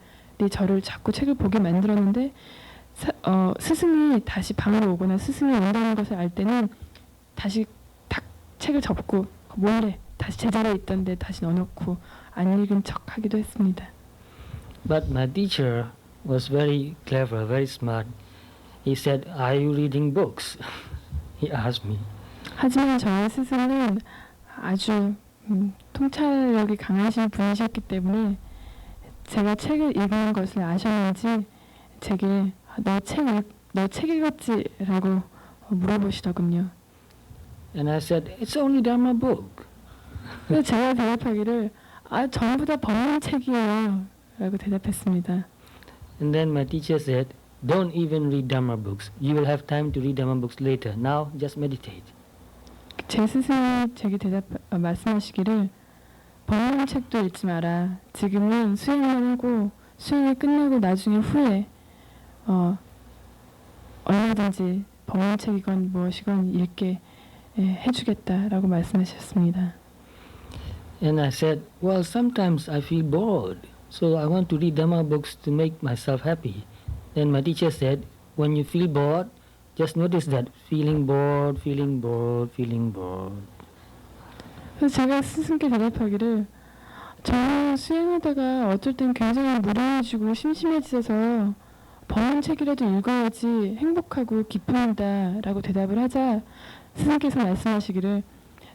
저를 자꾸 책을 보게 만들었는데 스승이 다시 방으로 오거나 스승이 온다는 것을 알 때는 다시 탁 책을 접고 몰래 다시 제자리에 있던데 다시 넣어놓고 안 읽은 척 하기도 했습니다. But my teacher was very clever, very smart. He said, "Are you reading books?" He asked me. 하지만 저의 스승은 아주 통찰력이 강하신 분이셨기 때문에 제가 책을 읽는 것을 아셨는지 제게 너 책 읽었지? 라고 물어보시더군요. And I said, "It's only Dharma book." 근데 제가 대답하기를 전부 다 법문 책이에요 라고 대답했습니다. And then my teacher said, "Don't even read Dharma books. You will have time to read Dharma books later. Now just meditate." 제 스승이 제게 말씀하시기를 법문 책도 읽지 마라. 지금은 수행만 하고 수행이 끝나고 나중에 후에 얼마든지 법문 책이건 무엇이건 읽게 해주겠다라고 말씀하셨습니다. And I said, "Well, sometimes I feel bored, so I want to read Dhamma books to make myself happy." Then my teacher said, "When you feel bored, just notice that feeling bored, feeling bored, feeling bored." 그래서 제가 스승께 대답하기를 저는 수행하다가 어쩔 땐 굉장히 무료해지고 심심해져서 법문 책이라도 읽어야지 행복하고 기쁩니다 라고 대답을 하자 스승께서 말씀하시기를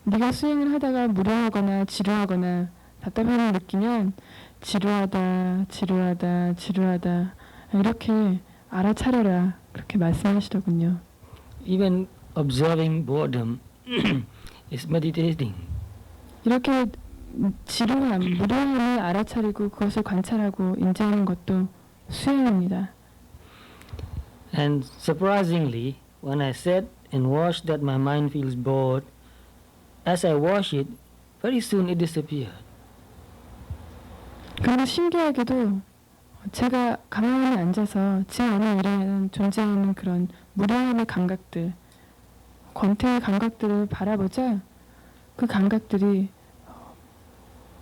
네가 수행을 하다가 무료하거나 지루하거나 답답함을 느끼면 지루하다 이렇게 알아차려라 그렇게 말씀하시더군요. Even observing boredom is meditating. 이렇게 지루함, 무료함을 알아차리고 그것을 관찰하고 인지하는 것도 수행입니다. And surprisingly, when I sat and watched that my mind feels bored, as I watched it, very soon it disappeared. 그리고 신기하게도 제가 가만히 앉아서 제 안에 존재하는 그런 무료함의 감각들, 권태의 감각들을 바라보자 그 감각들이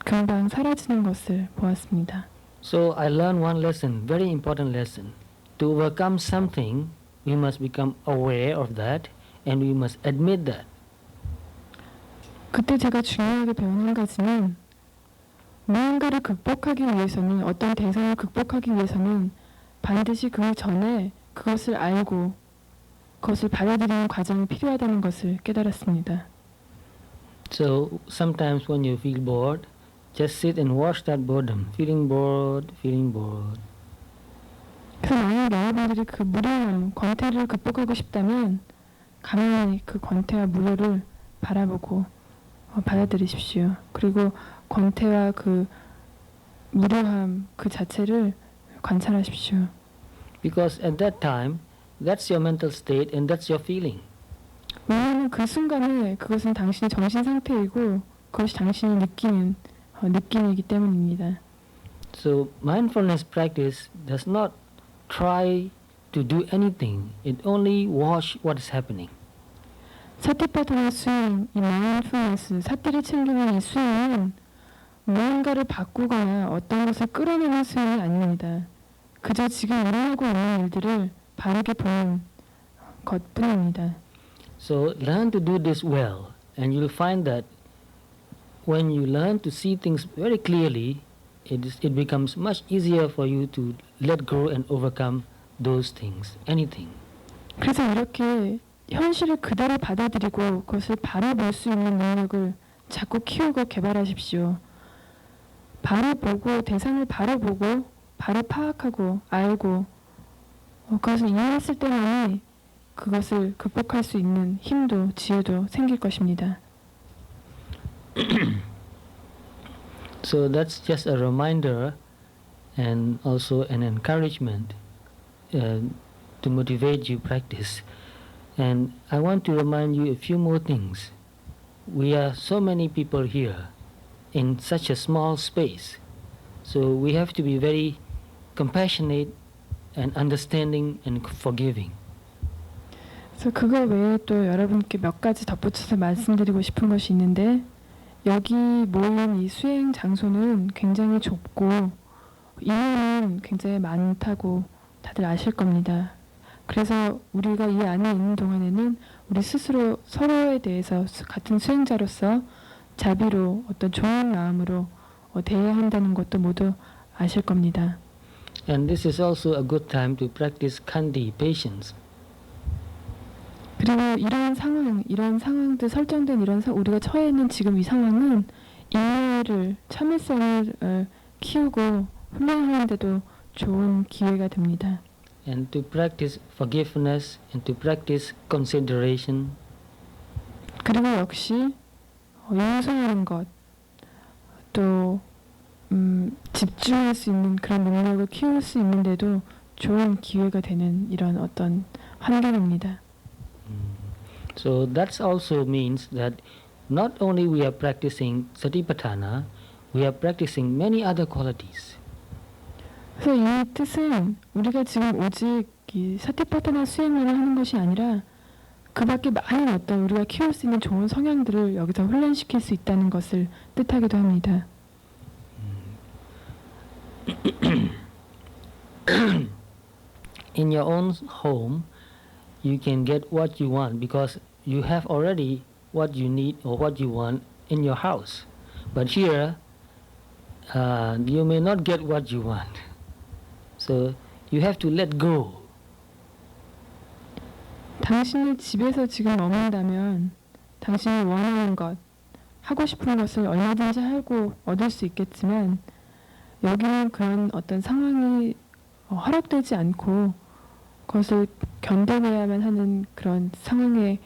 금방 사라지는 것을 보았습니다. So I learned one lesson, very important lesson. To overcome something, we must become aware of that and we must admit that. 그때 제가 중요하게 배운 한 가지는 무언가를 극복하기 위해서는 어떤 대상을 극복하기 위해서는 반드시 그 전에 그것을 알고 그것을 받아들이는 과정이 필요하다는 것을 깨달았습니다. So sometimes when you feel bored, just sit and watch that boredom, feeling bored, feeling bored. 그래서 만약 여러분들이 그 무료함, 권태를 극복하고 싶다면 가만히 그 권태와 무료를 바라보고 받아들이십시오. 그리고 권태와 그 무료함 그 자체를 관찰하십시오. Because at that time, that's your mental state and that's your feeling. 왜냐하면 그 순간에 그것은 당신의 정신 상태이고 그것이 당신이 느끼는 느낌이기 때문입니다. So mindfulness practice does not try to do anything. It only watch what is happening. 사티파타나 수행, 이 마인드풀니스, 사티를 챙기는 이 수행은 무언가를 바꾸거나 어떤 것을 끌어내는 수행이 아닙니다. 그저 지금 일어나고 있는 일들을 바르게 보는 것뿐입니다. So learn to do this well, and you'll find that when you learn to see things very clearly, it becomes much easier for you to let go and overcome those things, anything. 그래서 이렇게 현실을 그대로 받아들이고 그것을 바로 볼 수 있는 능력을 자꾸 키우고 개발하십시오. 바로 보고 대상을 바로 보고 바로 파악하고 알고 그것을 이해했을 때만이 그것을 극복할 수 있는 힘도 지혜도 생길 것입니다. So that's just a reminder and also an encouragement to motivate you practice. And I want to remind you a few more things. We are so many people here in such a small space. So we have to be very compassionate and understanding and forgiving. 그래서 그거 외에 또 여러분께 몇 가지 덧붙여서 말씀드리고 싶은 것이 있는데 여기 모인 이 수행 장소는 굉장히 좁고 인원은 굉장히 많다고 다들 아실 겁니다. 그래서 우리가 이 안에 있는 동안에는 우리 스스로 서로에 대해서 같은 수행자로서 자비로 어떤 좋은 마음으로 대해야 한다는 것도 모두 아실 겁니다. And this is also a good time to practice khandi, patience. 그리고 이런 상황들 설정된 우리가 처해 있는 지금 이 상황은 인내를 참을성을 키우고 훈련하는데도 좋은 기회가 됩니다. And to practice forgiveness and to practice consideration. 그리고 역시 용서하는 것, 또 집중할 수 있는 그런 능력을 키울 수 있는데도 좋은 기회가 되는 이런 어떤 환경입니다. So that also means that not only we are practicing satipatthana, we are practicing many other qualities. 그래서 이 뜻은 우리가 지금 오직 이 사티파타나 수행만을 하는 것이 아니라 그 밖에 많은 어떤 우리가 키울 수 있는 좋은 성향들을 여기서 훈련시킬 수 있다는 것을 뜻하기도 합니다. In your own home, you can get what you want because you have already what you need or what you want in your house. But here, you may not get what you want. So you have to let go. 당신의 집에서 지금 머문다면 당신이 원하는 것, 하고 싶은 것을 얼마든지 하고 얻을 수 있겠지만 여기는 그런 어떤 상황이 허락되지 않고 그것을 견뎌내야만 하는 그런 상황에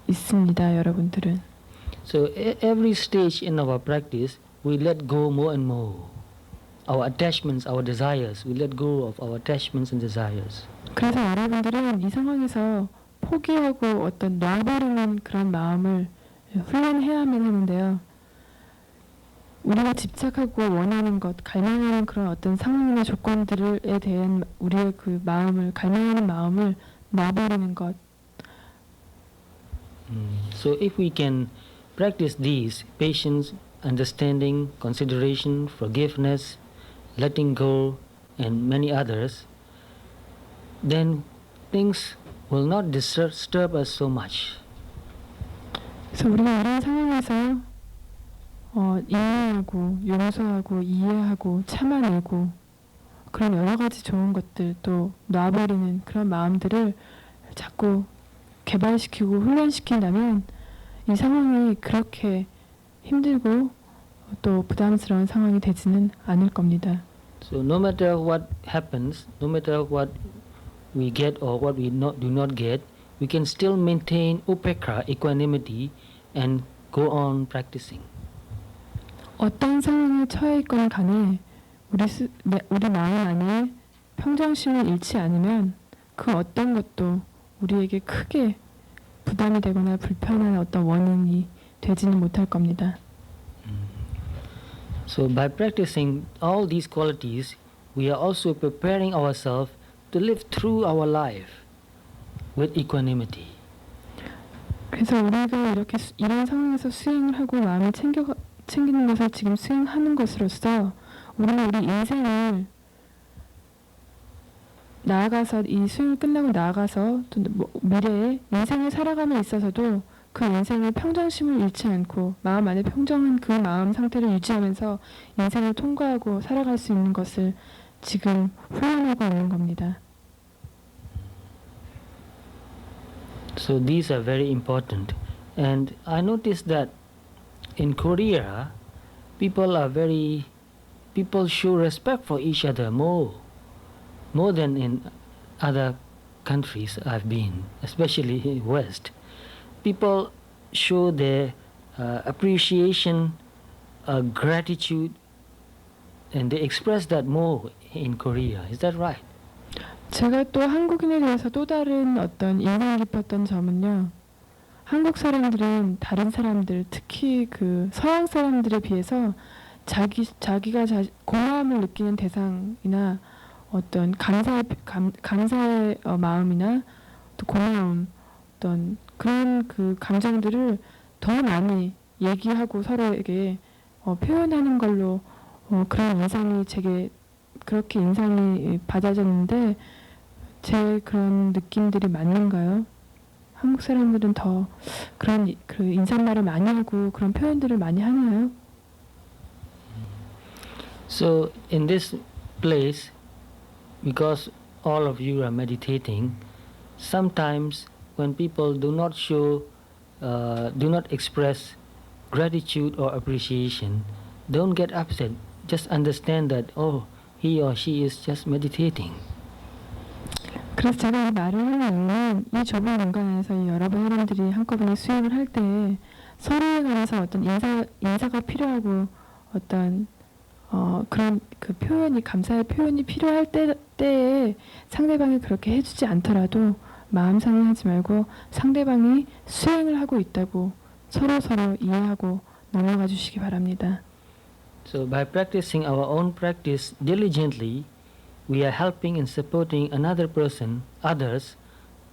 있습니다, 여러분들은. So every stage in our practice, we let go more and more. Our attachments, our desires, we let go of our attachments and desires. 그래서 여러분들은 이 상황에서 포기하고 어떤 놔버리는 그런 마음을 훈련해야만 하는데요. 우리가 집착하고 원하는 것, 갈망하는 그런 어떤 상황이나 조건들에 대한 우리의 그 마음을, 갈망하는 마음을 놔버리는 것. So if we can practice these, patience, understanding, consideration, forgiveness, letting go, and many others, then things will not disturb us so much. 그래서 우리가 이런 상황에서 인내하고 용서하고 이해하고 참아내고 그런 여러 가지 좋은 것들 또 놔버리는 그런 마음들을 자꾸 개발시키고 훈련시킨다면 이 상황이 그렇게 힘들고 또 부담스러운 상황이 되지는 않을 겁니다. So no matter what happens, no matter what we get or what we do not get, we can still maintain upekkha, equanimity, and go on practicing. 어떤 상황에 처해 있건 간에 우리 마음 안에 평정심을 잃지 않으면 그 어떤 것도 우리에게 크게 부담이 되거나 불편한 어떤 원인이 되지는 못할 겁니다. So by practicing all these qualities, we are also preparing ourselves to live through our life with equanimity. 그래서 우리가 이렇게 이런 상황에서 수행을 하고 마음을 챙기는 것을 지금 수행하는 것으로써 우리는 우리 인생을 나아가서 이 수행을 끝나고 나아가서 또 미래에 인생을 살아감에 있어서도 그 인생의 평정심을 잃지 않고 마음 안에 평정한 그 마음 상태를 유지하면서 인생을 통과하고 살아갈 수 있는 것을 지금 훈련하고 있는 겁니다. So these are very important. And I noticed that in Korea, people show respect for each other more than in other countries I've been, especially in West. People show their appreciation, gratitude, and they express that more in Korea. Is that right? 제가 또 한국인에 대해서 또 다른 어떤 인상 깊었던 점은요. 한국 사람들은 다른 사람들, 특히 그 서양 사람들에 비해서 자기가 고마움을 느끼는 대상이나 어떤 감사의 마음이나 또 고마움, 어떤 그런 그 감정들을 더 많이 얘기하고 서로에게 표현하는 걸로 그런 인상이 제게 그렇게 인상이 받아졌는데 제 그런 느낌들이 맞는가요? 한국 사람들은 더 그런 그 인사말을 많이 하고 그런 표현들을 많이 하나요? So in this place, because all of you are meditating, sometimes when people do not express gratitude or appreciation, don't get upset. Just understand that, oh, he or she is just meditating. 그래서 제가 이 말을 하는 이유는 이 좁은 공간에서 이 여러분 사람들이 한꺼번에 수행을 할 때 서로에 관해서 어떤 인사가 필요하고 어떤 그런 그 표현이 감사의 표현이 필요할 때에 상대방이 그렇게 해주지 않더라도 마음 상해하지 말고 상대방이 수행을 하고 있다고 서로 이해하고 넘어가 주시기 바랍니다. So by practicing our own practice diligently, we are helping and supporting others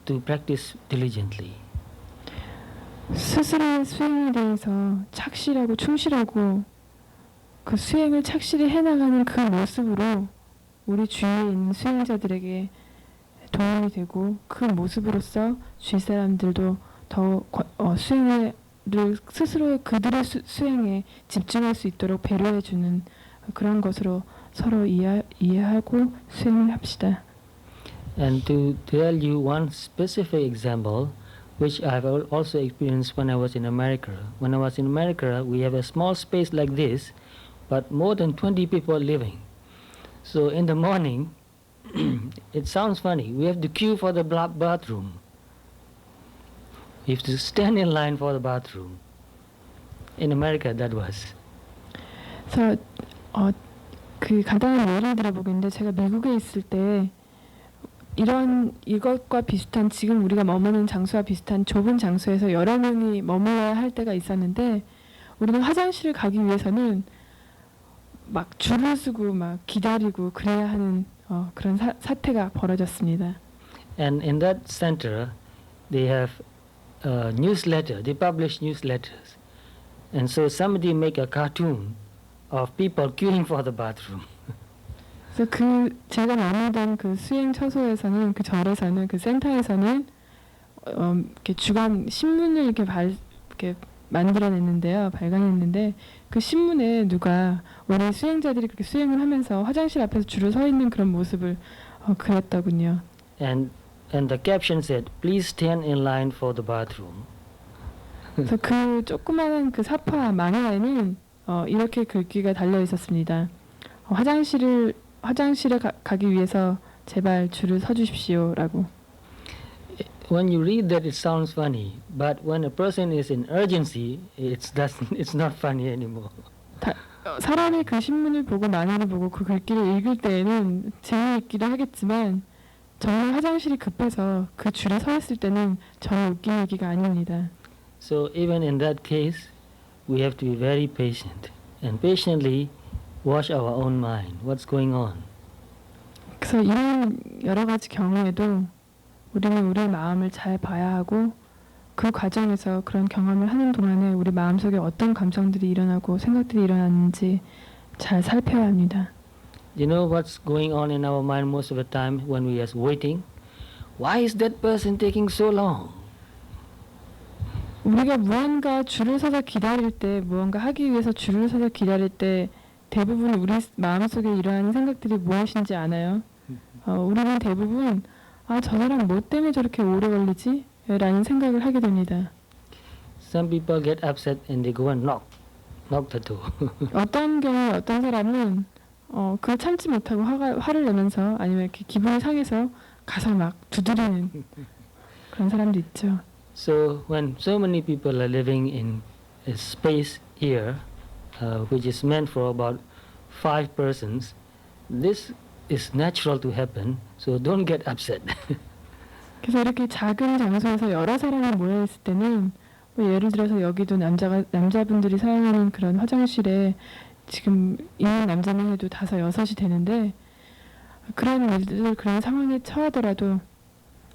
to practice diligently. 스스로의 수행에 대해서 착실하고 충실하고 그 수행을 착실히 해나가는 그 모습으로 우리 주위에 있는 수행자들에게 도움이 되고 그 모습으로서 주위 사람들도 더 수행을 스스로의 그들의 수행에 집중할 수 있도록 배려해주는 그런 것으로 서로 이해하고 수행을 합시다. And to tell you one specific example, which I've also experienced when I was in America. When I was in America, we have a small space like this, but more than 20 people living. So in the morning, it sounds funny. We have to queue for the bathroom. We have to stand in line for the bathroom. In America, that was. 그래서 그 간단한 예를 들어보겠는데 제가 미국에 있을 때 이것과 비슷한 지금 우리가 머무는 장소와 비슷한 좁은 장소에서 여러 명이 머물러야 할 때가 있었는데 우리는 화장실을 가기 위해서는 막 줄을 서고 막 기다리고 그래야 하는 그런 사태가 벌어졌습니다. And in that center, they have a newsletter. They publish newsletters. And so somebody make a cartoon of people queuing for the bathroom. 그래서 그 제가 머물던 그 수행 처소에서는 그 절에서는 그 센터에서는 이렇게 주간 신문을 이렇게 만들어냈는데요, 발간했는데 그 신문에 누가 우리 수행자들이 그렇게 수행을 하면서 화장실 앞에서 줄을 서 있는 그런 모습을 그렸더군요. And and the caption said, "Please stand in line for the bathroom." 그래서 그 조그마한 그 사파 만화에는 이렇게 글귀가 달려 있었습니다. 화장실에 가기 위해서 제발 줄을 서 주십시오라고. When you read that, it sounds funny, but when a person is in urgency, it's not funny anymore. 사람이 그 신문을 보고 만화를 보고 그 글귀를 읽을 때에는 재미있기도 하겠지만 정말 화장실이 급해서 그 줄에 서 있을 때는 전혀 웃긴 얘기가 아닙니다. So even in that case, we have to be very patient and patiently watch our own mind. What's going on? 그래서 이런 여러 가지 경우에도 우리는 우리의 마음을 잘 봐야 하고 그 과정에서 그런 경험을 하는 동안에 우리 마음속에 어떤 감정들이 일어나고 생각들이 일어나는지 잘 살펴야 합니다. You know what's going on in our mind most of the time when we are waiting? Why is that person taking so long? 우리가 무언가 줄을 서서 기다릴 때, 무언가 하기 위해서 줄을 서서 기다릴 때 대부분 우리 마음속에 일어나는 생각들이 무엇인지 아나요? 우리는 대부분 저 사람 뭐 때문에 저렇게 오래 걸리지? 라는 생각을 하게 됩니다. Some people get upset and they go and knock the door. 어떤 경우에 어떤 사람은 그걸 참지 못하고 화를 내면서 아니면 이렇게 기분이 상해서 가서 막 두드리는 그런 사람도 있죠. So when so many people are living in a space here, which is meant for about 5 persons, this is natural to happen. So don't get upset. 그래서 이렇게 작은 장소에서 여러 사람이 모여 있을 때는 뭐 예를 들어서 여기도 남자분들이 사용하는 그런 화장실에 지금 있는 남자만 해도 5, 6이 되는데 그런 일들 그런 상황에 처하더라도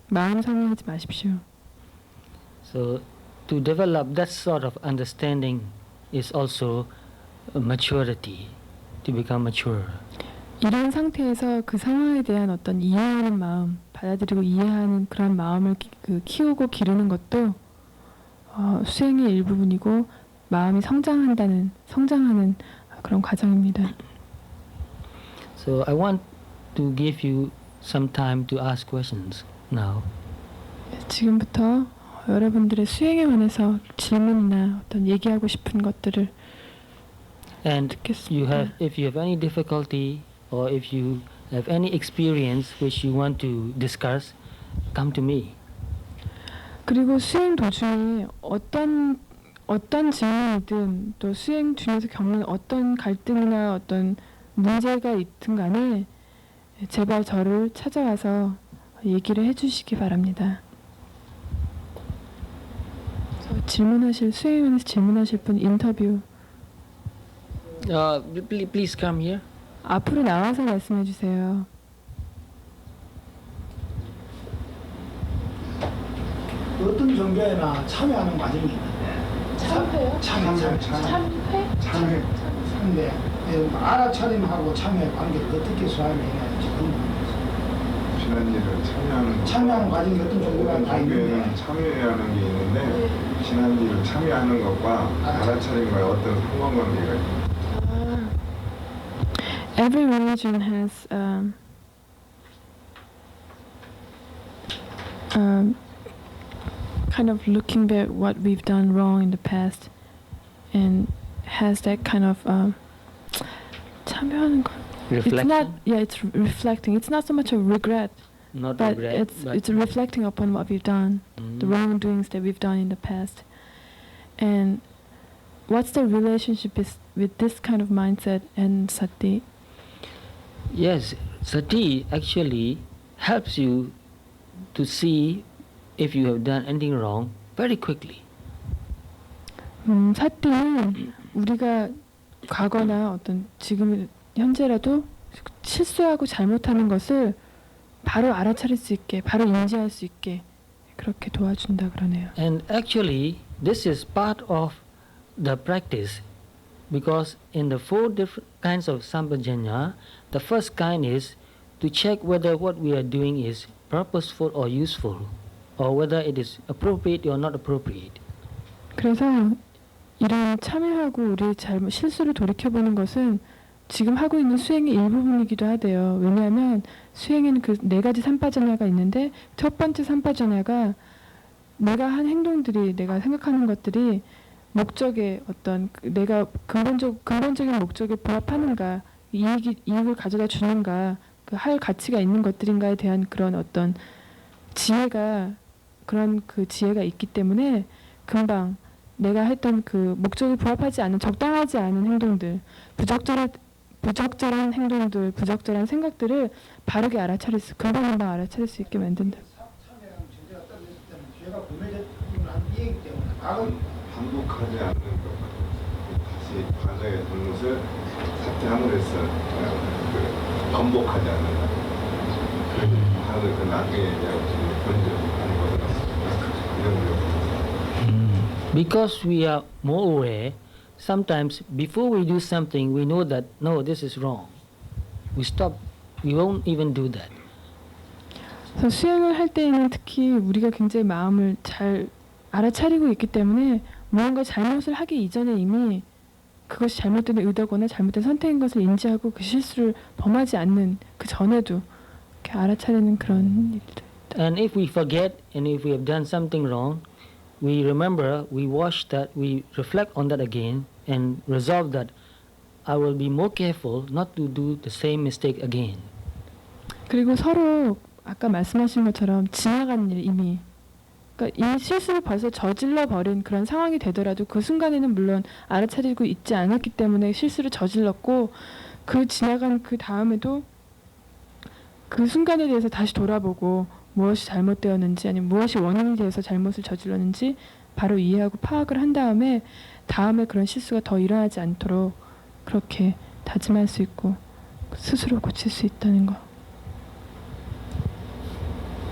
마음 상해하지 마십시오. So to develop that sort of understanding is also a maturity, to become mature. 이런 상태에서 그 상황에 대한 어떤 이해하는 마음, 받아들이고 이해하는 그런 마음을 키우고 기르는 것도 수행의 일부분이고 마음이 성장하는 그런 과정입니다. So I want to give you some time to ask questions now. 지금부터 여러분들의 수행에 관해서 질문이나 어떤 얘기하고 싶은 것들을 And 듣겠습니다. if you have any difficulty or if you have any experience which you want to discuss, come to me. 그리고 수행 도중에 어떤 질문이든 또 수행 중에서 겪는 어떤 갈등이나 어떤 문제가 있든 간에 제발 저를 찾아와서 얘기를 해주시기 바랍니다. 수행에 관해서 질문하실 분 인터뷰 Please come here. 앞으로 나와서 말씀해 주세요. 어떤 종교에나 참여하는 과정이 있는데 참회? 근데 알아차림하고 참회 관계를 어떻게 설명해야지 신한지를 참여하는 과정이 어떤 종교가 다 있는데 종교에는 참여하는 게 있는데 신한지를 참여하는 것과 알아차림과 어떤 상관관계가 있습니다. Every religion has kind of looking back what we've done wrong in the past and has that kind of 참여하는 거. Reflection. It's reflecting. It's not so much a regret, Not but regret. it's reflecting upon what we've done, the wrongdoings that we've done in the past. And what's the relationship with this kind of mindset and sati? Yes, sati actually helps you to see if you have done anything wrong very quickly. 사티는 우리가 과거나 어떤 지금 현재라도 실수하고 잘못하는 것을 바로 알아차릴 수 있게, 바로 인지할 수 있게 그렇게 도와준다 그러네요. And actually, this is part of the practice, because in the 4 different kinds of sampajanya, the first kind is to check whether what we are doing is purposeful or useful, or whether it is appropriate or not appropriate. 그래서 이런 참여하고 우리 실수를 돌이켜보는 것은 지금 하고 있는 수행의 일부분이기도 하대요. 왜냐하면 수행에는 그 네 가지 삼파전야가 있는데 첫 번째 삼파전야가 내가 한 행동들이, 내가 생각하는 것들이 목적에 어떤 내가 근본적인 목적에 부합하는가, 이익을 가져다 주는가, 그 할 가치가 있는 것들인가에 대한 그런 어떤 그런 지혜가 있기 때문에 금방 내가 했던 그 목적에 부합하지 않은, 적당하지 않은 행동들, 부적절한 행동들, 부적절한 생각들을 바르게 금방 알아차릴 수 있게 만든다. 참여랑 죄가 떨어졌을 때는 죄가 구매됐다는 이해이기 때문에 과거 반복하지 않는 것. 다시 과거의 잘못을 사퇴함으로써 번복하지 않는다. 하는 그 나중에 이제 번져하는 거다. 이런 거. Because we are more aware, sometimes before we do something, we know that no, this is wrong. We stop. We won't even do that. 그래서 수행을 할 때에는 특히 우리가 굉장히 마음을 잘 알아차리고 있기 때문에 무언가 잘못을 하기 이전에 이미 그것이 잘못된 의도거나 잘못된 선택인 것을 인지하고 그 실수를 범하지 않는 그 전에도 이렇게 알아차리는 그런 일들. And if we forget and if we have done something wrong, we remember, we watch that, we reflect on that again and resolve that I will be more careful not to do the same mistake again. 그리고 서로 아까 말씀하신 것처럼 지나간 일 이미, 그러니까 이 실수를 벌써 저질러 버린 그런 상황이 되더라도 그 순간에는 물론 알아차리고 있지 않았기 때문에 실수를 저질렀고, 그 지나간 그 다음에도 그 순간에 대해서 다시 돌아보고 무엇이 잘못되었는지 아니면 무엇이 원인이 되어서 잘못을 저질렀는지 바로 이해하고 파악을 한 다음에 그런 실수가 더 일어나지 않도록 그렇게 다짐할 수 있고 스스로 고칠 수 있다는 거.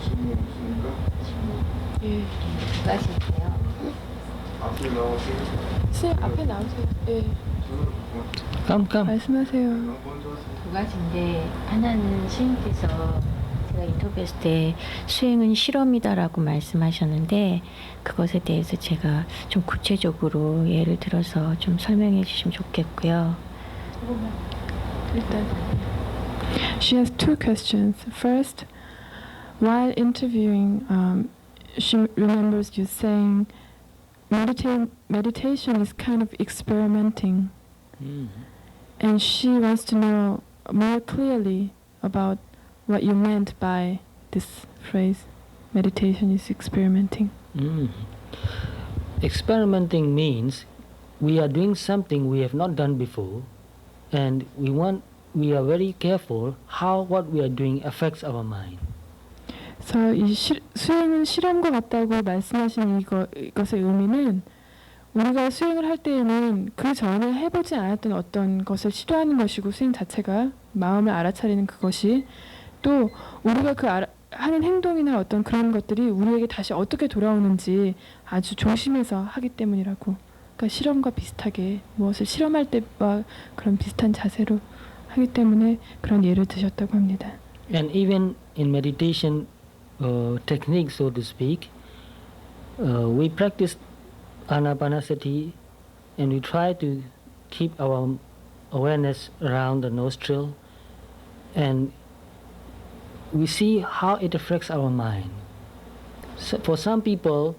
질문 없습니까? 예. 수고하실게요. 앞에 나오시면 선생님 앞에 나오세요. 예. Come. 말씀하세요. 먼저 하세요. 두 가지인데 하나는 스님께서 제가 인터뷰했을 때 수행은 실험이다라고 말씀하셨는데 그것에 대해서 제가 좀 구체적으로 예를 들어서 좀 설명해 주시면 좋겠고요. 일단 She has two questions. First, while interviewing, she remembers you saying meditation is kind of experimenting, and she wants to know more clearly about what you meant by this phrase, meditation is experimenting. Experimenting means we are doing something we have not done before, and we are very careful how what we are doing affects our mind. 그래서 이 수행은 실험과 같다고 말씀하신 이것의 의미는 우리가 수행을 할 때에는 그 전에 해보지 않았던 어떤 것을 시도하는 것이고, 수행 자체가 마음을 알아차리는 그것이 또 우리가 하는 행동이나 어떤 그런 것들이 우리에게 다시 어떻게 돌아오는지 아주 조심해서 하기 때문이라고. 그러니까 실험과 비슷하게 무엇을 실험할 때와 그런 비슷한 자세로 하기 때문에 그런 예를 드셨다고 합니다. And even in meditation technique, so to speak, we practice anapanasati and we try to keep our awareness around the nostril, and we see how it affects our mind. So for some people,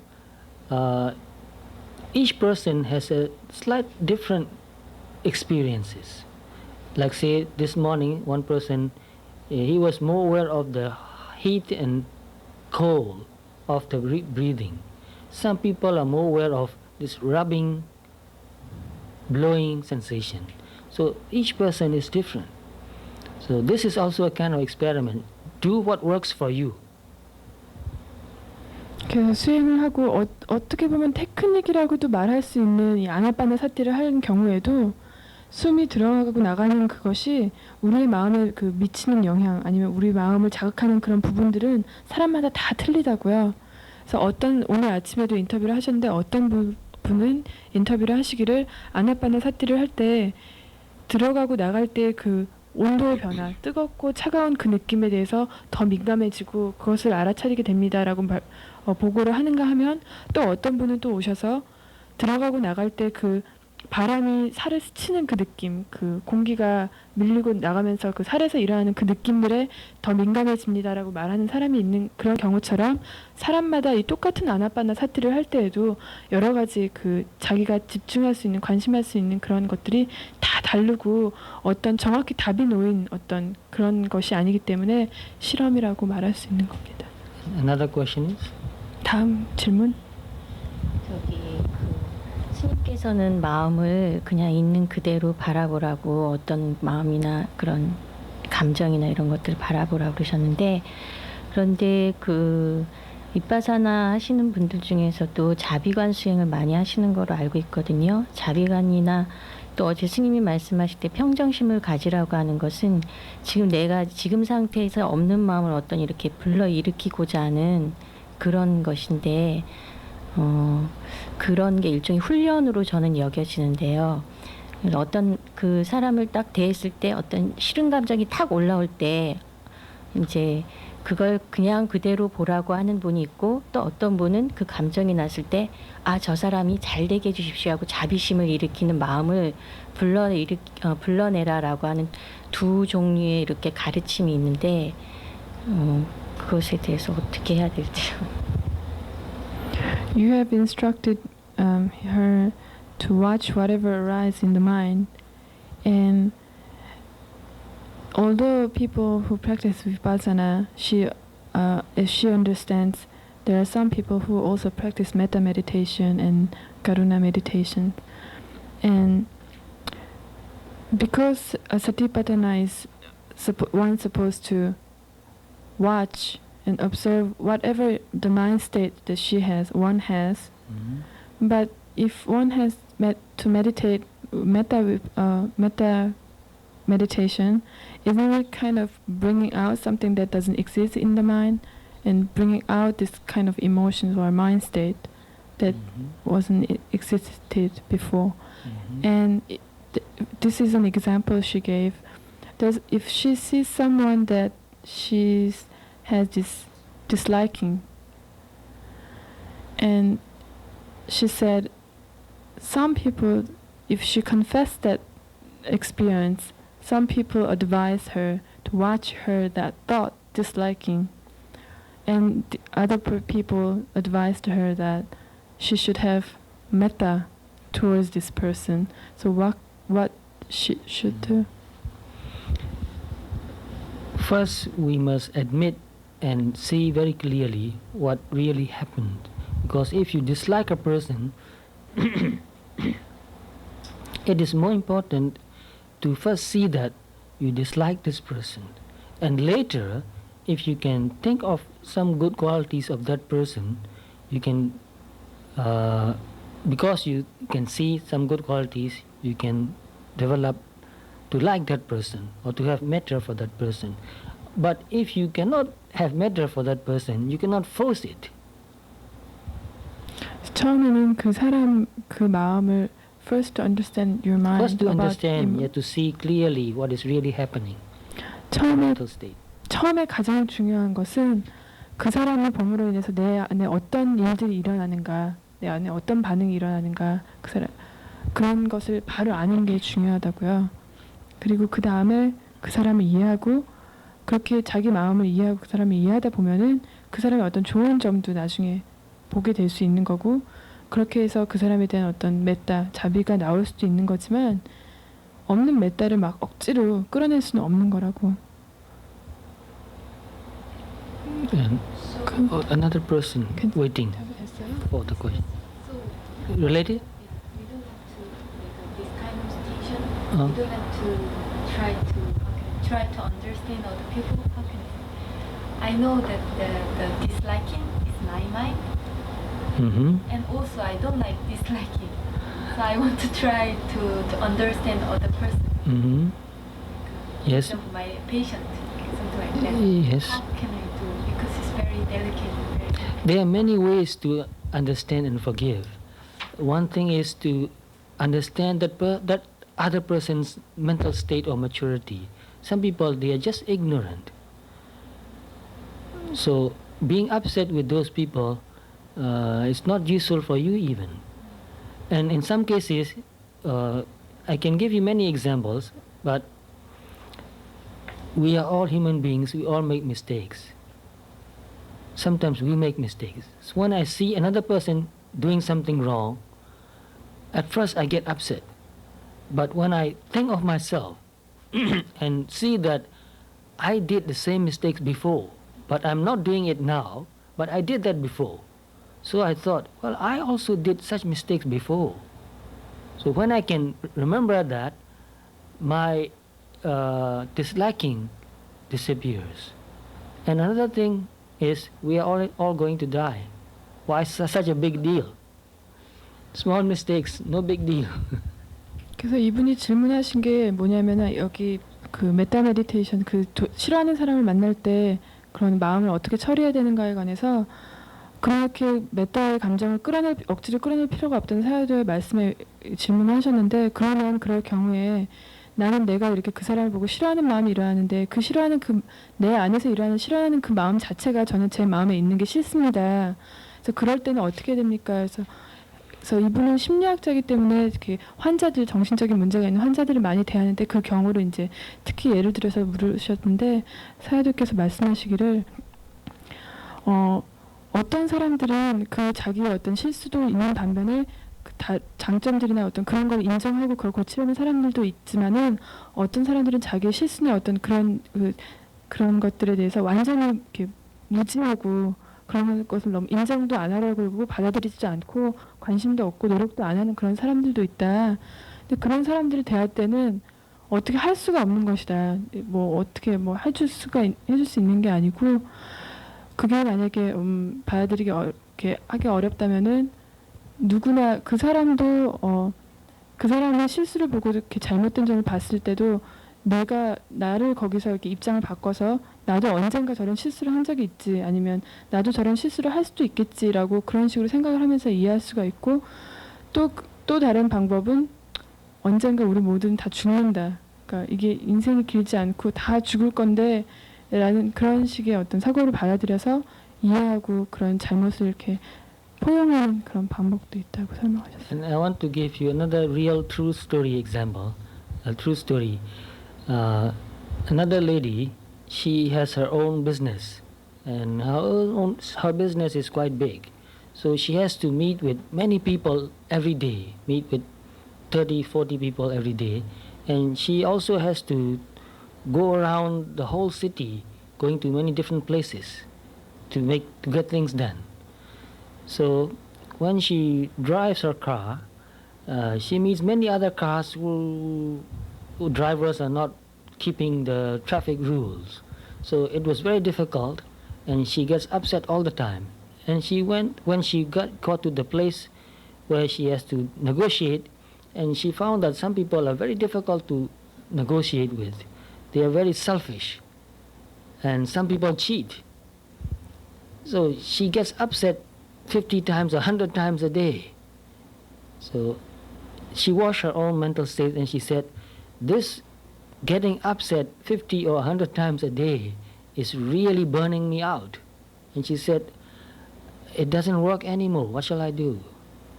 each person has a slight different experiences. Like say this morning, one person, he was more aware of the heat and cold of the breathing. Some people are more aware of this rubbing, blowing sensation. So each person is different. So this is also a kind of experiment. Do what works for you. 그래서 수행을 하고 어떻게 보면 테크닉이라고도 말할 수 있는 이 아나파나사티를 하는 경우에도 숨이 들어가고 나가는 그것이 우리의 마음에 그 미치는 영향 아니면 우리 마음을 자극하는 그런 부분들은 사람마다 다 틀리다고요. 그래서 오늘 아침에도 인터뷰를 하셨는데 어떤 분은 인터뷰를 하시기를 아나파나사티를 할 때 들어가고 나갈 때 그 온도의 변화, 뜨겁고 차가운 그 느낌에 대해서 더 민감해지고 그것을 알아차리게 됩니다라고 보고를 하는가 하면, 또 어떤 분은 또 오셔서 들어가고 나갈 때 그 바람이 살을 스치는 그 느낌, 그 공기가 밀리고 나가면서 그 살에서 일어나는 그 느낌들에 더 민감해집니다라고 말하는 사람이 있는 그런 경우처럼 사람마다 이 똑같은 아나빠나 사티를 할 때에도 여러 가지 그 자기가 집중할 수 있는 관심할 수 있는 그런 것들이 다 다르고 어떤 정확히 답이 놓인 어떤 그런 것이 아니기 때문에 실험이라고 말할 수 있는 겁니다. Another question is? 다음 질문. 저기 그 스님께서는 마음을 그냥 있는 그대로 바라보라고 어떤 마음이나 그런 감정이나 이런 것들을 바라보라고 그러셨는데 그런데 그 윗바사나 하시는 분들 중에서도 자비관 수행을 많이 하시는 거로 알고 있거든요. 자비관이나 또 어제 스님이 말씀하실 때 평정심을 가지라고 하는 것은 지금 내가 지금 상태에서 없는 마음을 어떤 이렇게 불러일으키고자 하는 그런 것인데 그런 게 일종의 훈련으로 저는 여겨지는데요. 그래서 어떤 그 사람을 딱 대했을 때 어떤 싫은 감정이 탁 올라올 때 이제 그걸 그냥 그대로 보라고 하는 분이 있고 또 어떤 분은 그 감정이 났을 때 아, 저 사람이 잘 되게 해주십시오 하고 자비심을 일으키는 마음을 불러내라라고 하는 두 종류의 이렇게 가르침이 있는데 그것에 대해서 어떻게 해야 될지요. You have instructed her to watch whatever arises in the mind, and although people who practice vipassana, if she understands, there are some people who also practice metta meditation and karuna meditation, and because satipatthana is one supposed to watch and observe whatever the mind state that one has. But if one has to meditate metta meditation, isn't it kind of bringing out something that doesn't exist in the mind and bringing out this kind of emotions or mind state that wasn't existed before? And this is an example she gave. If she sees someone that has this disliking, and she said some people, if she confessed that experience, some people advise her to watch her that thought disliking, and the other people advised her that she should have metta towards this person. So what she should do? First, we must admit and see very clearly what really happened. Because if you dislike a person, it is more important to first see that you dislike this person. And later, if you can think of some good qualities of that person, you can, because you can see some good qualities, you can develop to like that person or to have metta for that person. But if you cannot have metta for that person, you cannot force it. 처음에는 그 사람 그 마음을 first to understand your mind. First to about understand, you have to see clearly what is really happening. 처음에 Mental state. 처음에 가장 중요한 것은 그 사람의 범으로 인해서 내 안에 어떤 일들이 일어나는가, 내 안에 어떤 반응이 일어나는가, 그런 것을 바로 아는 게 중요하다고요. 그리고 그 다음에 그 사람을 이해하고 그렇게 자기 마음을 이해하고 그 사람을 이해하다 보면은 그 사람의 어떤 좋은 점도 나중에 보게 될 수 있는 거고 그렇게 해서 그 사람에 대한 어떤 메타, 자비가 나올 수도 있는 거지만 없는 메타를 막 억지로 끌어낼 수는 없는 거라고. And another person waiting for the question. Related? We don't have to make this kind of station. Uh. We don't have to try to understand other people. How can I know that the disliking is my mind, and also I don't like disliking. So I want to try to understand other person. Yes. My patient, something like that. Yes. How can I do? Because it's very delicate. There are many ways to understand and forgive. One thing is to understand that other person's mental state or maturity. Some people, they are just ignorant. So being upset with those people is not useful for you even. And in some cases, I can give you many examples, but we are all human beings. We all make mistakes. Sometimes we make mistakes. So when I see another person doing something wrong, at first I get upset. But when I think of myself and see that I did the same mistakes before, but I'm not doing it now, but I did that before. So I thought, well, I also did such mistakes before. So when I can remember that, my disliking disappears. And another thing is, we are all going to die. Why such a big deal? Small mistakes, no big deal. 그래서 이분이 질문하신 게 뭐냐면은 여기 그 메타 메디테이션 싫어하는 사람을 만날 때 그런 마음을 어떻게 처리해야 되는가에 관해서 그렇게 메타의 감정을 억지로 끌어낼 필요가 없다는 사유도의 말씀에 질문을 하셨는데, 그러면 그럴 경우에 나는 내가 이렇게 그 사람을 보고 싫어하는 마음이 일어나는데 그 싫어하는 내 안에서 일어나는 싫어하는 그 마음 자체가 저는 제 마음에 있는 게 싫습니다. 그래서 그럴 때는 어떻게 됩니까? 그래서 이분은 심리학자이기 때문에 이렇게 환자들, 정신적인 문제가 있는 환자들을 많이 대하는데 그 경우를 이제 특히 예를 들어서 물으셨는데, 사야도께서 말씀하시기를 어떤 사람들은 그 자기의 어떤 실수도 있는 반면에 장점들이나 어떤 그런 걸 인정하고 그걸 고치려는 사람들도 있지만은, 어떤 사람들은 자기의 실수나 어떤 그런 것들에 대해서 완전히 이렇게 무지하고 그런 것을 너무 인정도 안 하려고 그러고 받아들이지도 않고 관심도 없고 노력도 안 하는 그런 사람들도 있다. 근데 그런 사람들을 대할 때는 어떻게 할 수가 없는 것이다. 뭐 어떻게 뭐 해줄 수 있는 게 아니고, 그게 만약에 받아들이기 이렇게 하기 어렵다면은 누구나 그 사람도 그 사람의 실수를 보고 이렇게 잘못된 점을 봤을 때도 내가 나를 거기서 이렇게 입장을 바꿔서 나도 언젠가 저런 실수를 한 적이 있지, 아니면 나도 저런 실수를 할 수도 있겠지라고 그런 식으로 생각을 하면서 이해할 수가 있고, 또 다른 방법은 언젠가 우리 모두는 다 죽는다. 그러니까 이게 인생이 길지 않고 다 죽을 건데 라는 그런 식의 어떤 사고를 받아들여서 이해하고 그런 잘못을 이렇게 포용하는 그런 방법도 있다고 설명하셨어요. And I want to give you another real true story example. A true story. Another lady, she has her own business, and her business is quite big. So she has to meet with many people every day, meet with 30, 40 people every day. And she also has to go around the whole city, going to many different places to get things done. So when she drives her car, she meets many other cars who drivers are not keeping the traffic rules. So it was very difficult, and she gets upset all the time. And when she got to the place where she has to negotiate, and she found that some people are very difficult to negotiate with. They are very selfish, and some people cheat. So she gets upset 50 times, 100 times a day. So she watched her own mental state, and she said, this getting upset 50 or 100 times a day is really burning me out. And she said, it doesn't work anymore. What shall I do?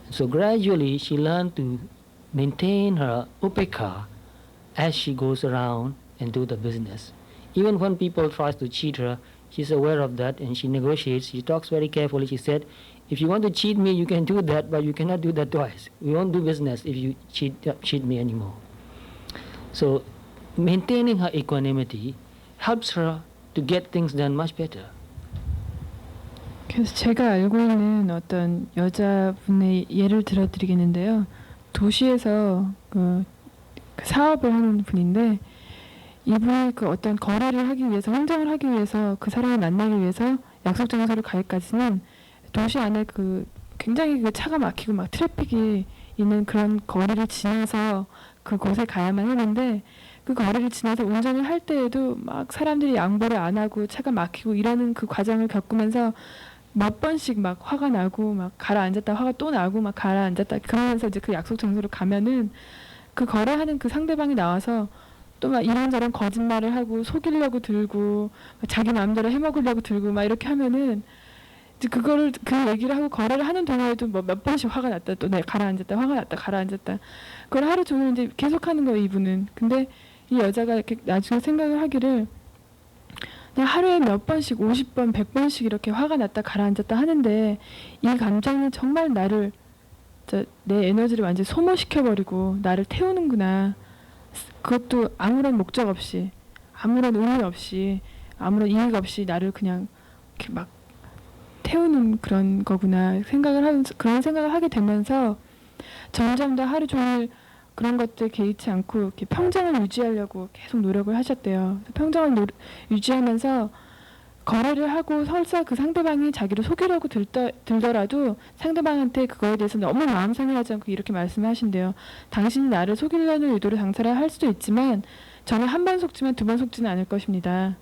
So gradually she learned to maintain her upekha as she goes around and do the business. Even when people try to cheat her, she's aware of that, and she negotiates. She talks very carefully. She said, if you want to cheat me, you can do that, but you cannot do that twice. We won't do business if you cheat me anymore. So maintaining her equanimity helps her to get things done much better. 그래서 제가 알고 있는 어떤 여자분의 예를 들어드리겠는데요. 도시에서 그 사업을 하는 분인데, 이분이 그 어떤 거래를 하기 위해서, 흥정을 하기 위해서 그 사람을 만나기 위해서 약속 장소를 가기까지는 도시 안에 그 굉장히 그 차가 막히고 막 트래픽이 있는 그런 거리를 지나서 그곳에 가야만 하는데, 그 거리를 지나서 운전을 할 때에도 막 사람들이 양보를 안 하고 차가 막히고 이러는 그 과정을 겪으면서 몇 번씩 막 화가 나고 막 가라앉았다 화가 또 나고 막 가라앉았다 그러면서 이제 그 약속 장소로 가면은 그 거래하는 그 상대방이 나와서 또 막 이런저런 거짓말을 하고 속이려고 들고 자기 마음대로 해먹으려고 들고 막 이렇게 하면은 이제 그거를 그 얘기를 하고 거래를 하는 동안에도 뭐 몇 번씩 화가 났다 또 내가 가라앉았다 화가 났다 가라앉았다 그걸 하루 종일 이제 계속하는 거예요 이분은. 근데 이 여자가 이렇게 나중에 생각을 하기를 그냥 하루에 몇 번씩 50번 100번씩 이렇게 화가 났다 가라앉았다 하는데 이 감정은 정말 나를 내 에너지를 완전히 소모시켜버리고 나를 태우는구나. 그것도 아무런 목적 없이 아무런 의미 없이 아무런 이익 없이 나를 그냥 이렇게 막 태우는 그런 거구나 그런 생각을 하게 되면서 점점 더 하루 종일 그런 것들 개의치 않고 이렇게 평정을 유지하려고 계속 노력을 하셨대요. 평정을 유지하면서 거래를 하고 설사 그 상대방이 자기를 속이려고 들더라도 상대방한테 그거에 대해서 너무 마음 상해하지 않고 이렇게 말씀하신대요. 당신이 나를 속이려는 의도로 장사를 할 수도 있지만 저는 한 번 속지만 두 번 속지는 않을 것입니다.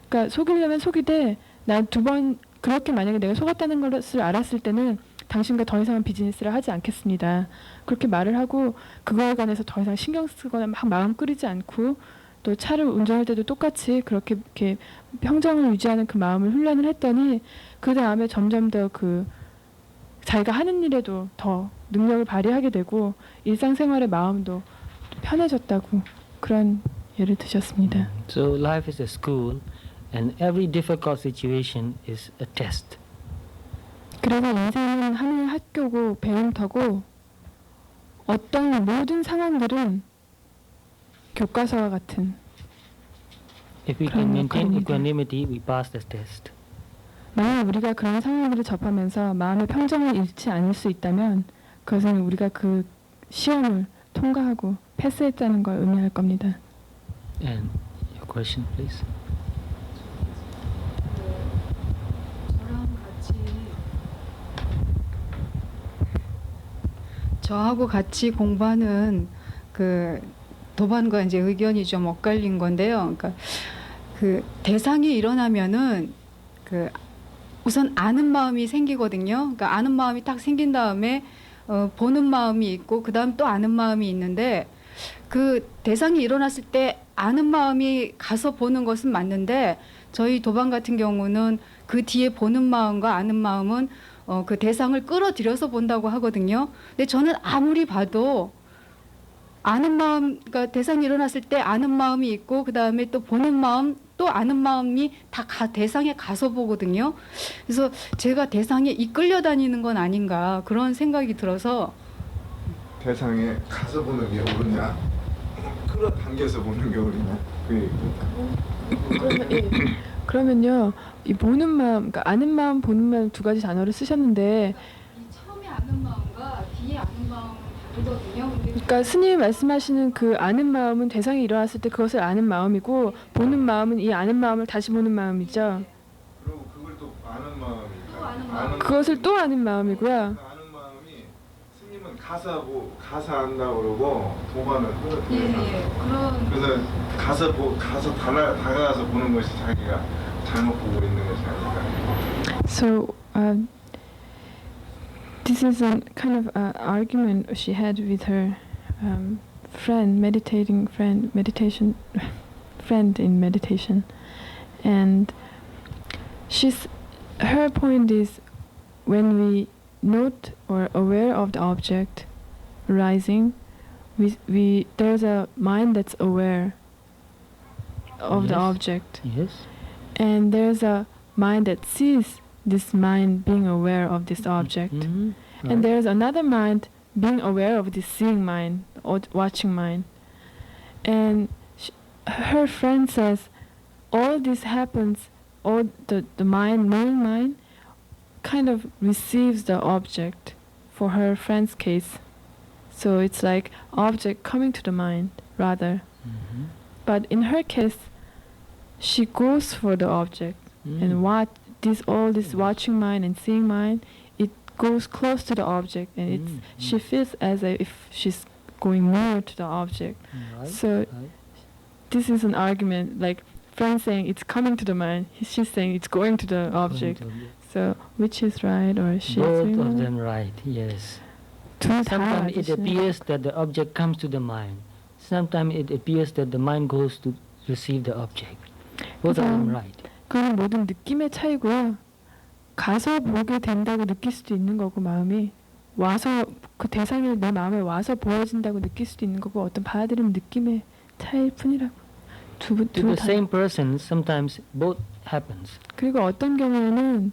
그러니까 속이려면 속이되 난 두 번 그렇게 만약에 내가 속았다는 것을 알았을 때는 당신과 더 이상은 비즈니스를 하지 않겠습니다. 그렇게 말을 하고 그거에 관해서 더 이상 신경 쓰거나 막 마음 끓이지 않고 또 차를 운전할 때도 똑같이 그렇게 이렇게 평정을 유지하는 그 마음을 훈련을 했더니 그 다음에 점점 더 그 자기가 하는 일에도 더 능력을 발휘하게 되고 일상생활의 마음도 편해졌다고 그런 예를 드셨습니다. So life is a school, and every difficult situation is a test. 그래서 인생은 하나의 학교고 배움터고 어떤 모든 상황들은 교과서와 같은 If we 그런 can maintain 역할입니다. equanimity, we pass the test. 만약 우리가 그런 상황들을 접하면서 마음의 평정을 잃지 않을 수 있다면 그것은 우리가 그 시험을 통과하고 패스했다는 걸 의미할 겁니다. And your question, please. 저하고 같이 공부하는 그 도반과 이제 의견이 좀 엇갈린 건데요. 그러니까 그 대상이 일어나면은 그 우선 아는 마음이 생기거든요. 그러니까 아는 마음이 딱 생긴 다음에 보는 마음이 있고 그다음 또 아는 마음이 있는데 그 대상이 일어났을 때 아는 마음이 가서 보는 것은 맞는데 저희 도반 같은 경우는 그 뒤에 보는 마음과 아는 마음은 그 대상을 끌어들여서 본다고 하거든요. 근데 저는 아무리 봐도 아는 마음, 그러니까 대상이 일어났을 때 아는 마음이 있고 그 다음에 또 보는 마음, 또 아는 마음이 다 대상에 가서 보거든요. 그래서 제가 대상에 이끌려 다니는 건 아닌가 그런 생각이 들어서 대상에 가서 보는 게 옳으냐 끌어당겨서 보는 게 옳으냐 그러면요, 이 보는 마음, 그러니까 아는 마음, 보는 마음 두 가지 단어를 쓰셨는데, 이 처음에 아는 마음과 뒤에 아는 마음은 다르거든요. 근데 그러니까 스님이 말씀하시는 그 아는 마음은 대상이 일어났을 때 그것을 아는 마음이고, 보는 마음은 이 아는 마음을 다시 보는 마음이죠. 그리고 그걸 또 아는 마음이니까 또 아는 마음. 그것을 또 아는 마음이고요. 아는 마음이 스님은 가서 안다고 그러고 도반은 끌어들여서 그런 그래서 가서 다가가서 보는 것이 자기가 잘못 보고 있는 것이 아닐까. So this is a kind of argument she had with her friend in meditation, and her point is when we note or aware of the object arising, there's a mind that's aware of the Yes. object. Yes. And there's a mind that sees this mind being aware of this object. Mhm. And Right. there's another mind being aware of this seeing mind or watching mind. And her friend says, all this happens, all the mind, knowing mind, kind of receives the object for her friend's case. So it's like object coming to the mind rather. Mhm. But in her case, she goes for the object. Mm. And all this watching mind and seeing mind, it goes close to the object, and she feels as if she's going near to the object. Right. So right. this is an argument, like friend saying it's coming to the mind, she's saying it's going to the object. So which is right, or she's Both doing of right? them right. Yes. 둘 다 Sometimes it 맞으시네. appears that the object comes to the mind. Sometimes it appears that the mind goes to receive the object. Both of them right. 그건 모든 느낌의 차이고요. 가서 보게 된다고 느낄 수도 있는 거고 마음이 와서 그 대상이 내 마음에 와서 보여진다고 느낄 수도 있는 거고 어떤 받아들이는 느낌의 차이일 뿐이라고. To the 두분 다. same person, sometimes both happens. 그리고 어떤 경우에는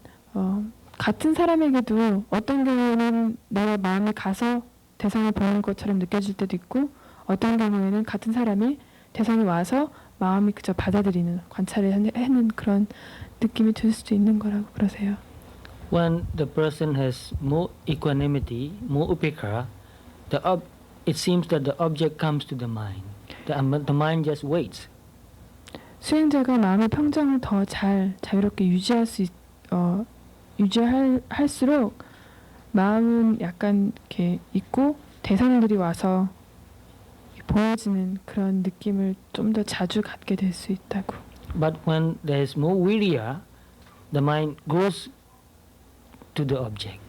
같은 사람에게도 어떤 경우에는 내 마음이 가서 대상을 보는 것처럼 느껴질 때도 있고 어떤 경우에는 같은 사람이 대상이 와서 마음이 그저 받아들이는 관찰을 하는 그런 느낌이 들 수도 있는 거라고 그러세요. When the person has more equanimity, more upekara, it seems that the object comes to the mind. The mind just waits. 수행자가 마음의 평정을 더 잘 자유롭게 유지할수록 마음은 약간 이렇게 있고 대상들이 와서 보여지는 그런 느낌을 좀 더 자주 갖게 될 수 있다고. But when there is more virya, the mind goes to the object.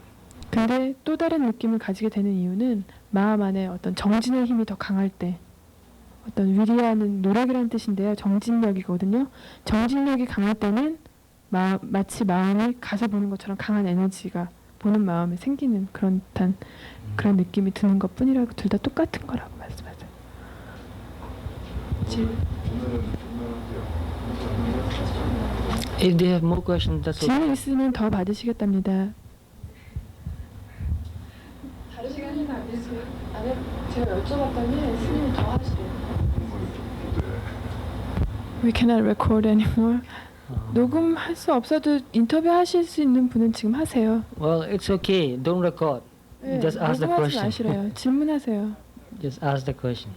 근데 또 다른 느낌을 가지게 되는 이유는 마음 안에 어떤 정진의 힘이 더 강할 때 어떤 위리하는 노력이라는 뜻인데요. 정진력이거든요. 정진력이 강할 때는 마치 마음이 가서 보는 것처럼 강한 에너지가 보는 마음에 생기는 그런 듯한 그런 느낌이 드는 것뿐이라고 둘 다 똑같은 거라고 말씀하세요. If they have more questions, that's okay. 질문 있으면 더 받으시겠답니다. 다른 시간에는 안 해주세요. 제가 여쭤봤더니 스님이 더 하시래요. We cannot record anymore. 녹음할 수 없어도 인터뷰 하실 수 있는 분은 지금 하세요. Well, it's okay. Don't record. 네, Just ask the 녹음하지 question. 마시래요. 질문하세요. Just ask the question.